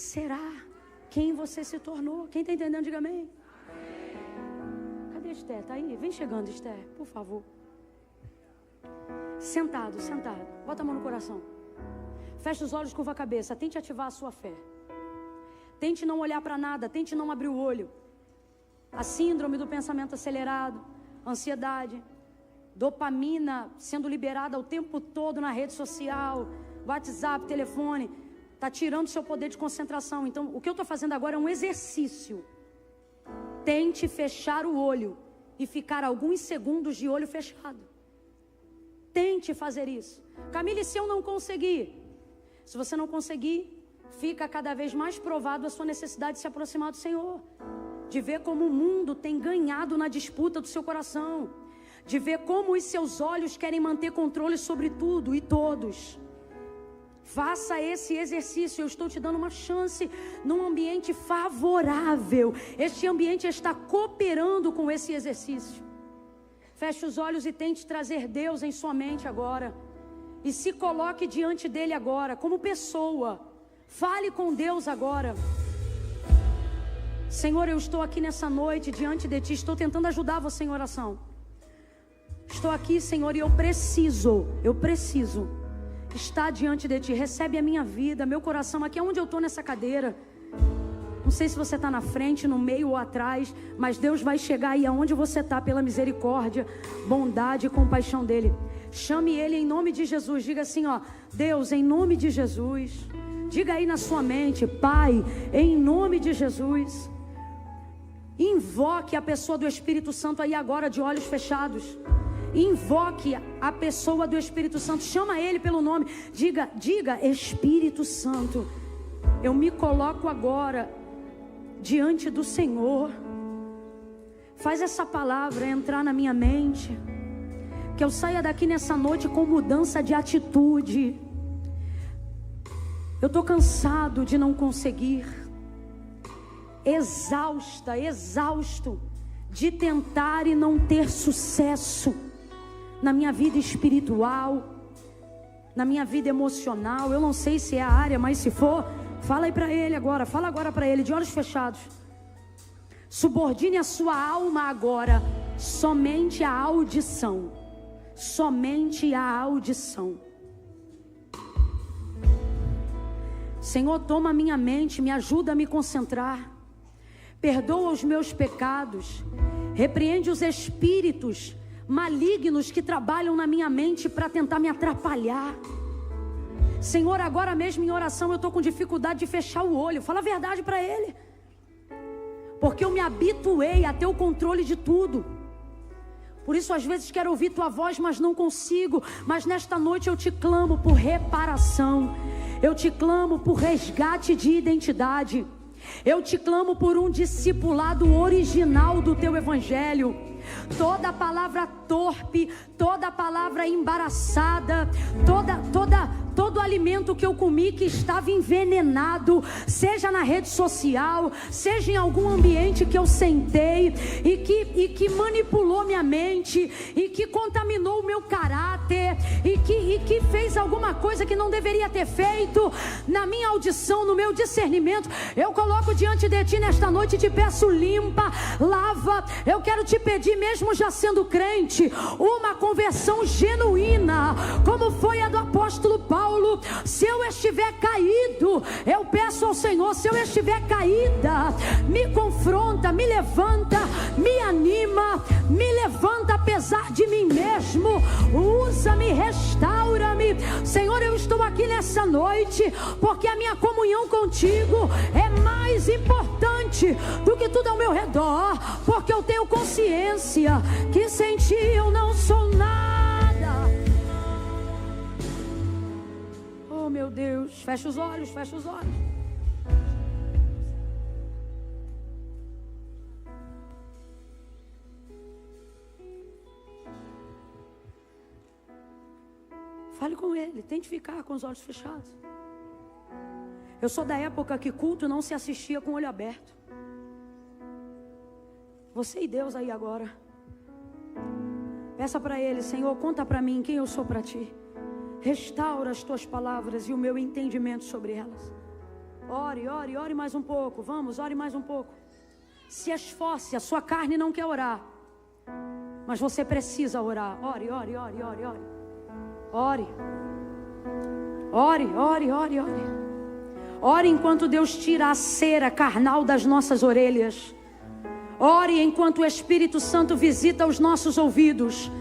será. Quem você se tornou. Quem está entendendo, diga amém. Cadê Esther? Está aí? Vem chegando, Esther, por favor. Sentado. Bota a mão no coração. Feche os olhos, curva a cabeça. Tente ativar a sua fé. Tente não olhar para nada. Tente não abrir o olho. A síndrome do pensamento acelerado, ansiedade, dopamina sendo liberada o tempo todo na rede social, WhatsApp, telefone, está tirando seu poder de concentração. Então, o que eu estou fazendo agora é um exercício. Tente fechar o olho e ficar alguns segundos de olho fechado. Tente fazer isso. Camille, se eu não conseguir? Se você não conseguir, fica cada vez mais provado a sua necessidade de se aproximar do Senhor. De ver como o mundo tem ganhado na disputa do seu coração. De ver como os seus olhos querem manter controle sobre tudo e todos. Faça esse exercício. Eu estou te dando uma chance num ambiente favorável. Este ambiente está cooperando com esse exercício. Feche os olhos e tente trazer Deus em sua mente agora. E se coloque diante dele agora, como pessoa. Fale com Deus agora. Senhor, eu estou aqui nessa noite diante de Ti. Estou tentando ajudar você em oração. Estou aqui, Senhor, e eu preciso estar diante de Ti. Recebe a minha vida, meu coração. Aqui é onde eu estou nessa cadeira. Não sei se você está na frente, no meio ou atrás, mas Deus vai chegar aí aonde você está pela misericórdia, bondade e compaixão dEle. Chame Ele em nome de Jesus. Diga assim, ó: Deus, em nome de Jesus. Diga aí na sua mente: Pai, em nome de Jesus. Invoque a pessoa do Espírito Santo aí agora, de olhos fechados. Invoque a pessoa do Espírito Santo. Chama ele pelo nome. Diga: Espírito Santo, eu me coloco agora diante do Senhor. Faz essa palavra entrar na minha mente. Que eu saia daqui nessa noite com mudança de atitude. Eu estou cansado de não conseguir. Exausto de tentar e não ter sucesso na minha vida espiritual, na minha vida emocional. Eu não sei se é a área, mas se for, fala aí para ele agora. Fala agora para ele, de olhos fechados. Subordine a sua alma agora somente à audição. Somente à audição. Senhor, toma minha mente, me ajuda a me concentrar. Perdoa os meus pecados. Repreende os espíritos malignos que trabalham na minha mente para tentar me atrapalhar. Senhor, agora mesmo em oração eu estou com dificuldade de fechar o olho. Fala a verdade para Ele. Porque eu me habituei a ter o controle de tudo. Por isso às vezes quero ouvir Tua voz, mas não consigo. Mas nesta noite eu te clamo por reparação. Eu te clamo por resgate de identidade. Eu te clamo por um discipulado original do Teu Evangelho. toda palavra torpe, toda palavra embaraçada, todo alimento que eu comi que estava envenenado, seja na rede social, seja em algum ambiente que eu sentei e que manipulou minha mente e que contaminou o meu caráter e que fez alguma coisa que não deveria ter feito na minha audição, no meu discernimento, eu coloco diante de ti nesta noite e te peço, limpa, lava. Eu quero te pedir, mesmo já sendo crente, uma conversão genuína, como foi a do apóstolo Paulo. Se eu estiver caído, eu peço ao Senhor, se eu estiver caída, me confronta, me levanta, me anima, me levanta apesar de mim mesmo, usa-me, restaura-me. Senhor, eu estou aqui nessa noite porque a minha comunhão contigo é mais importante do que tudo ao meu redor, porque eu tenho consciência que sem ti eu não sou nada. Oh meu Deus, fecha os olhos, fecha os olhos. Fale com ele, tente ficar com os olhos fechados. Eu sou da época que culto não se assistia com o olho aberto. Você e Deus aí agora. Peça para ele, Senhor, conta para mim quem eu sou para ti. Restaura as tuas palavras e o meu entendimento sobre elas. Ore, ore, ore mais um pouco. Vamos, ore mais um pouco. Se esforce, a sua carne não quer orar, mas você precisa orar. Ore, ore, ore, ore, ore. Ore, ore, ore, ore, ore. Ore enquanto Deus tira a cera carnal das nossas orelhas. Ore enquanto o Espírito Santo visita os nossos ouvidos.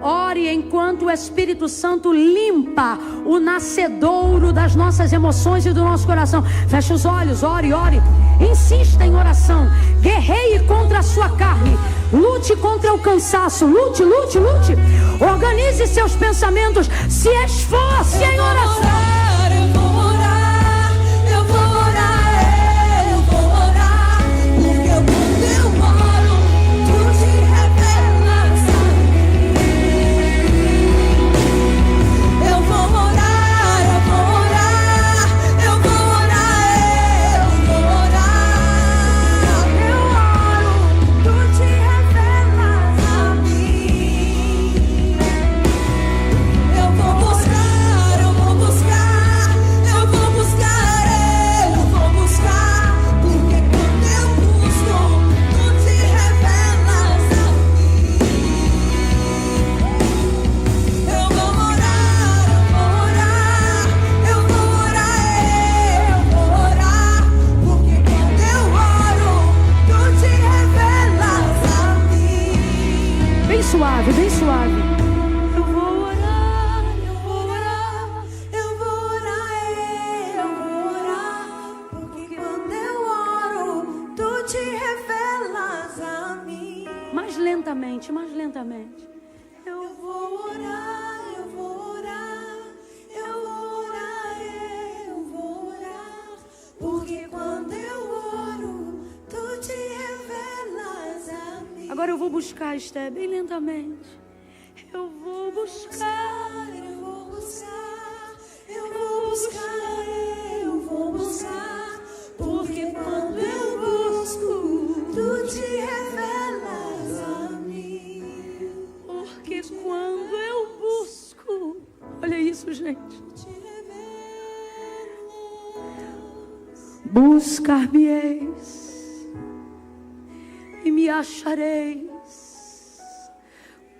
Ore enquanto o Espírito Santo limpa o nascedouro das nossas emoções e do nosso coração. Feche os olhos, ore, ore. Insista em oração. Guerreie contra a sua carne. Lute contra o cansaço. Lute, lute, lute. Organize seus pensamentos. Se esforce em oração. Bem suave. Eu vou orar, eu vou orar, eu vou orar, eu vou orar, porque quando eu oro, tu te revelas a mim. Mais lentamente, mais lentamente. Eu vou orar, eu vou orar, eu vou orar, eu vou orar, porque quando eu oro, tu te revelas a mim. Agora eu vou buscar, Esté, bem lentamente. Eu vou buscar, eu vou buscar, eu vou buscar, eu vou buscar, porque quando eu busco, tu te revelas a mim. Porque quando eu busco, olha isso, gente. Buscar-me-eis e me achareis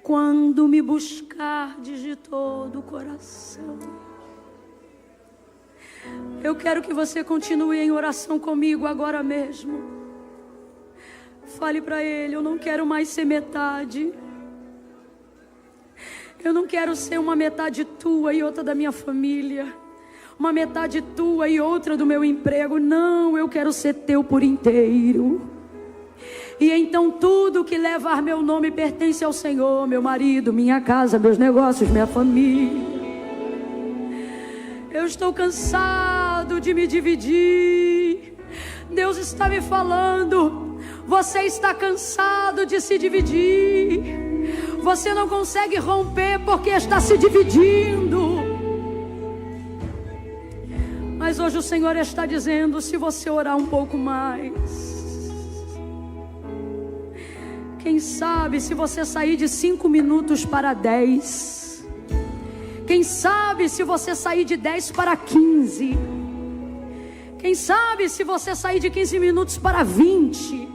quando me buscardes de todo o coração. Eu quero que você continue em oração comigo agora mesmo. Fale para Ele, eu não quero mais ser metade. Eu não quero ser uma metade tua e outra da minha família. Uma metade tua e outra do meu emprego. Não, eu quero ser teu por inteiro. E então tudo que levar meu nome pertence ao Senhor. Meu marido, minha casa, meus negócios, minha família. Eu estou cansado de me dividir. Deus está me falando, Você está cansado de se dividir. Você não consegue romper porque está se dividindo. Mas hoje o Senhor está dizendo: se você orar um pouco mais, quem sabe se você sair de 5 minutos para 10, quem sabe se você sair de 10 para 15, quem sabe se você sair de 15 minutos para 20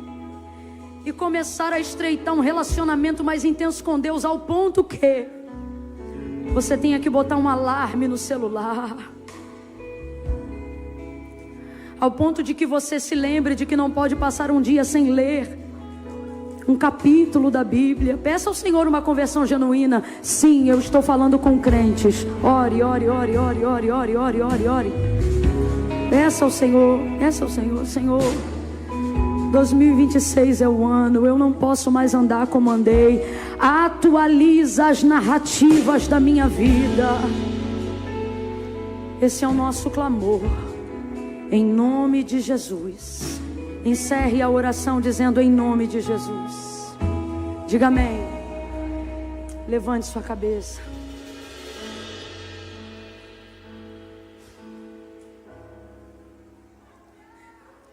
e começar a estreitar um relacionamento mais intenso com Deus, ao ponto que você tenha que botar um alarme no celular, ao ponto de que você se lembre de que não pode passar um dia sem ler um capítulo da Bíblia. Peça ao Senhor uma conversão genuína. Sim, eu estou falando com crentes. Ore, ore, ore, ore, ore, ore, ore, ore, ore. Peça ao Senhor, peça ao Senhor: Senhor, 2026 é o ano, eu não posso mais andar como andei. Atualiza as narrativas da minha vida. Esse é o nosso clamor, em nome de Jesus. Encerre a oração dizendo: em nome de Jesus. Diga amém. Levante sua cabeça.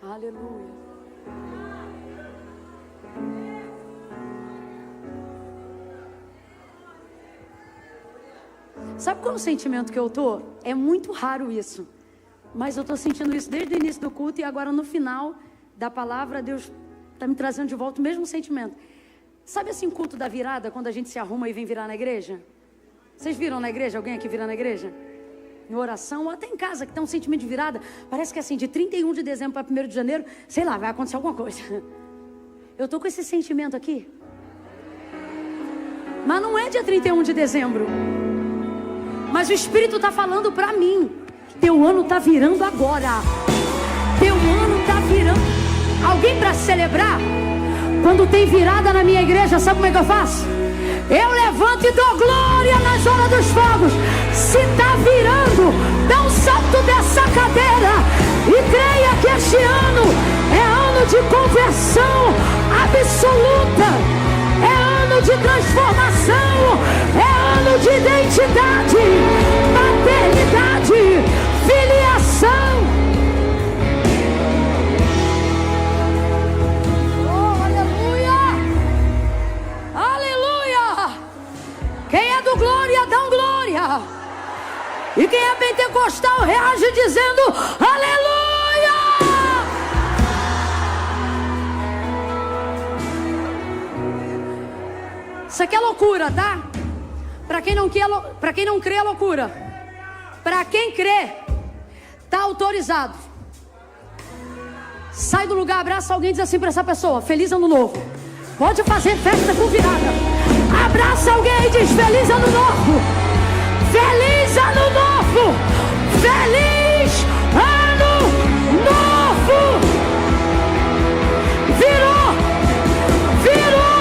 Aleluia. Sabe qual é o sentimento que eu tô? É muito raro isso, mas eu tô sentindo isso desde o início do culto, e agora no final da palavra Deus está me trazendo de volta o mesmo sentimento. Sabe assim, culto da virada, quando a gente se arruma e vem virar na igreja? Vocês viram na igreja? Alguém aqui virar na igreja? Em oração, ou até em casa, que tem um sentimento de virada. Parece que assim, de 31 de dezembro para 1º de janeiro, sei lá, vai acontecer alguma coisa. Eu tô com esse sentimento aqui. Mas não é dia 31 de dezembro. Mas o Espírito está falando para mim: teu ano está virando agora. Teu ano está virando. Alguém para celebrar? Quando tem virada na minha igreja, sabe como é que eu faço? Eu levanto e dou glória nas horas dos fogos. Se está virando, dá um salto dessa cadeira e creia que este ano é ano de conversão absoluta. É ano de transformação. É ano de identidade, maternidade, filiação. Oh, aleluia! Aleluia! Quem é do glória, dá um glória. E quem é pentecostal reage dizendo aleluia! Isso aqui é loucura, tá? Para quem não crê é loucura. Para quem crê, tá autorizado. Sai do lugar, abraça alguém e diz assim para essa pessoa: feliz ano novo. Pode fazer festa com virada. Abraça alguém e diz: feliz ano novo. Feliz ano novo. Feliz ano novo. Virou. Virou.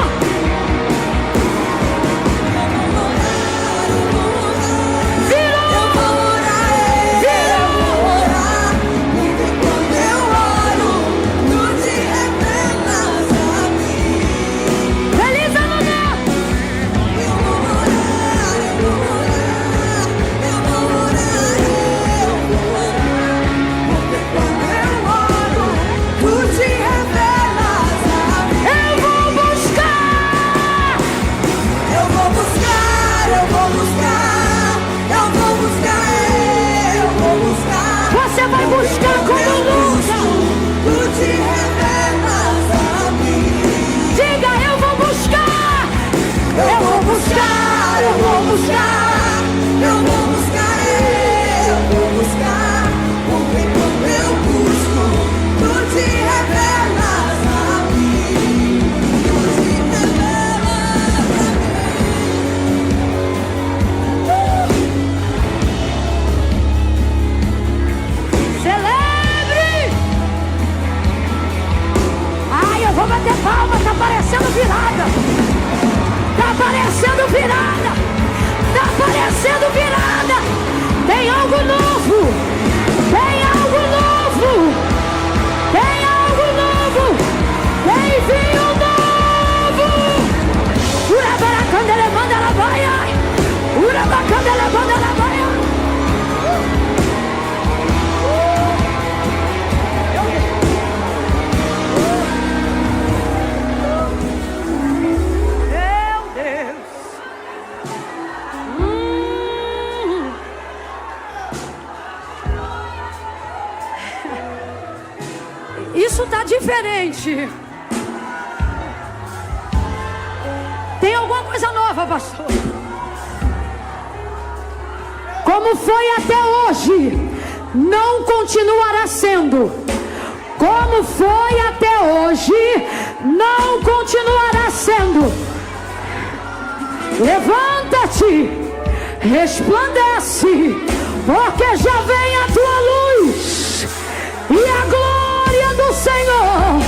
diferente. Tem alguma coisa nova, pastor? Como foi até hoje, não continuará sendo. Como foi até hoje, não continuará sendo. Levanta-te, resplandece, porque já vem a tua luz, e a glória do Senhor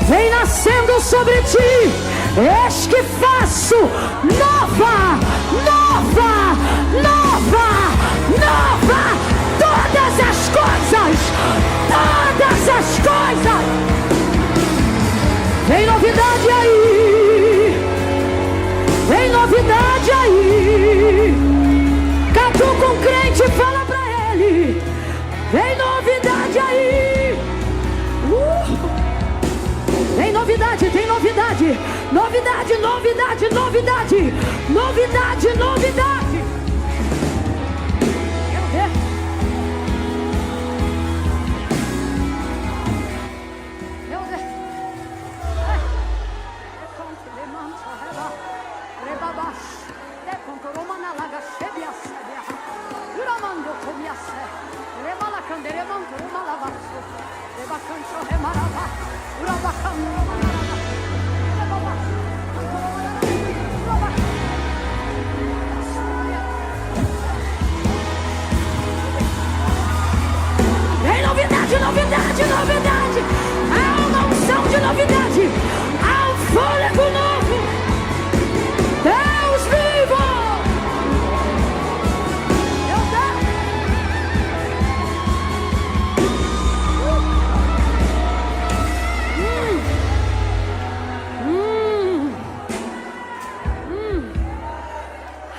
vem nascendo sobre ti. Eis que faço nova, nova, nova, nova todas as coisas, todas as coisas. Vem novidade aí, vem novidade aí. Catuca um crente e fala pra ele: vem novidade aí. Tem novidade, tem novidade. Novidade, novidade, novidade. Novidade, novidade. Quero ver. Quero ver. Vem novidade, novidade, novidade. Há uma unção de novidade. Há um fôlego novo. Deus vivo.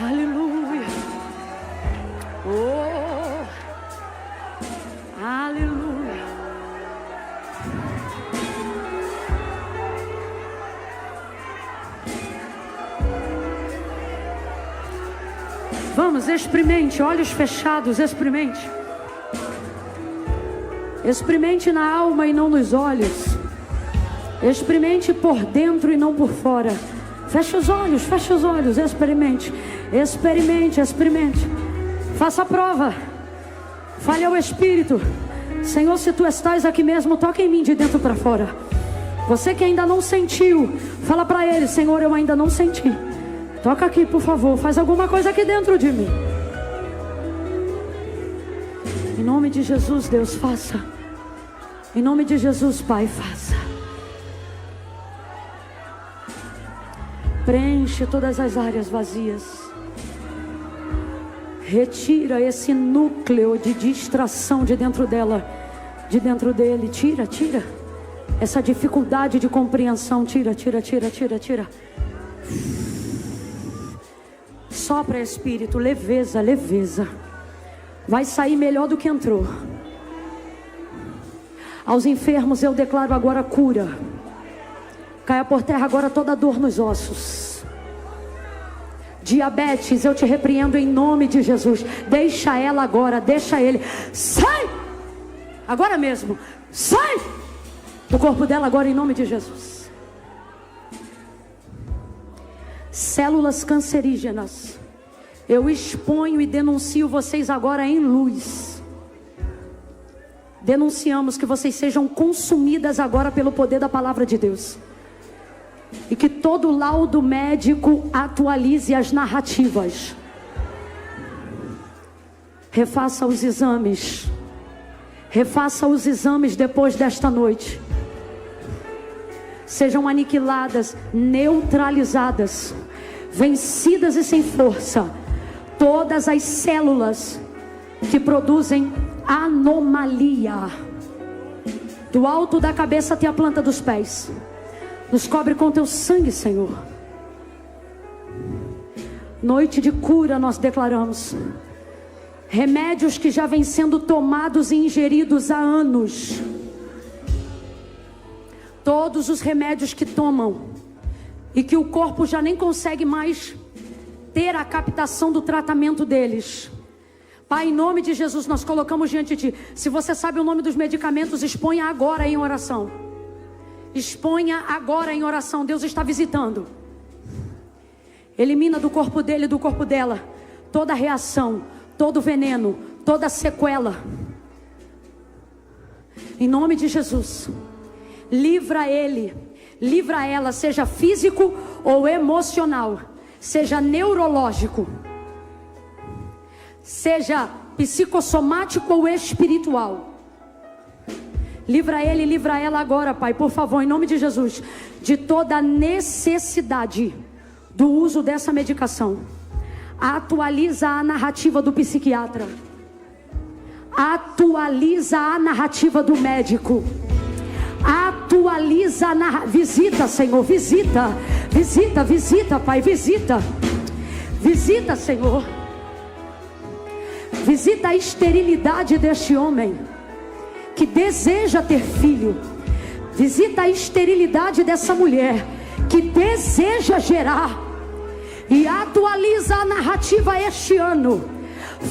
Aleluia. Oh, aleluia. Vamos, experimente, olhos fechados, experimente. Experimente na alma e não nos olhos. Experimente por dentro e não por fora. Feche os olhos, experimente. Experimente, experimente. Faça a prova. Fale ao Espírito: Senhor, se tu estás aqui mesmo, toca em mim de dentro para fora. Você que ainda não sentiu, fala para Ele: Senhor, eu ainda não senti. Toca aqui, por favor, faz alguma coisa aqui dentro de mim. Em nome de Jesus, Deus, faça. Em nome de Jesus, Pai, faça. Preenche todas as áreas vazias. Retira esse núcleo de distração de dentro dela, de dentro dele. Tira, tira. Essa dificuldade de compreensão. Tira, tira, tira, tira, tira. Sopra, Espírito, leveza, leveza. Vai sair melhor do que entrou. Aos enfermos eu declaro agora cura. Caia por terra agora toda dor nos ossos. Diabetes, eu te repreendo em nome de Jesus. Deixa ela agora, deixa ele. Sai! Agora mesmo. Sai! Do corpo dela agora em nome de Jesus. Células cancerígenas, eu exponho e denuncio vocês agora em luz. Denunciamos que vocês sejam consumidas agora pelo poder da palavra de Deus. E que todo laudo médico atualize as narrativas. Refaça os exames. Refaça os exames depois desta noite. Sejam aniquiladas, neutralizadas, vencidas e sem força todas as células que produzem anomalia. Do alto da cabeça até a planta dos pés. Nos cobre com teu sangue, Senhor. Noite de cura nós declaramos. Remédios que já vêm sendo tomados e ingeridos há anos. Todos os remédios que tomam e que o corpo já nem consegue mais ter a captação do tratamento deles. Pai, em nome de Jesus, nós colocamos diante de ti. Se você sabe o nome dos medicamentos, exponha agora em oração. Exponha agora em oração. Deus está visitando. Elimina do corpo dele e do corpo dela toda reação, todo veneno, toda sequela. Em nome de Jesus. Livra ele, livra ela, seja físico ou emocional, seja neurológico, seja psicossomático ou espiritual. Livra ele, livra ela agora, Pai, por favor, em nome de Jesus, de toda necessidade do uso dessa medicação. Atualiza a narrativa do psiquiatra. Atualiza a narrativa do médico. Atualiza a narrativa. Visita, Senhor, visita. Visita, visita, Pai, visita. Visita, Senhor. Visita a esterilidade deste homem que deseja ter filho. Visita a esterilidade dessa mulher que deseja gerar. E atualiza a narrativa este ano.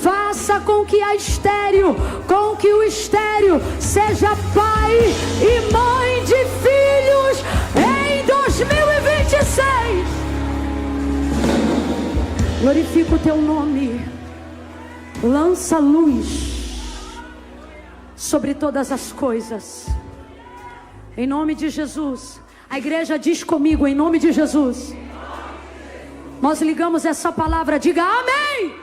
Faça com que o estéril seja pai e mãe de filhos em 2026. Glorifica o teu nome. Lança luz sobre todas as coisas. Em nome de Jesus. A igreja diz comigo, em nome de Jesus. Nós ligamos essa palavra, diga amém.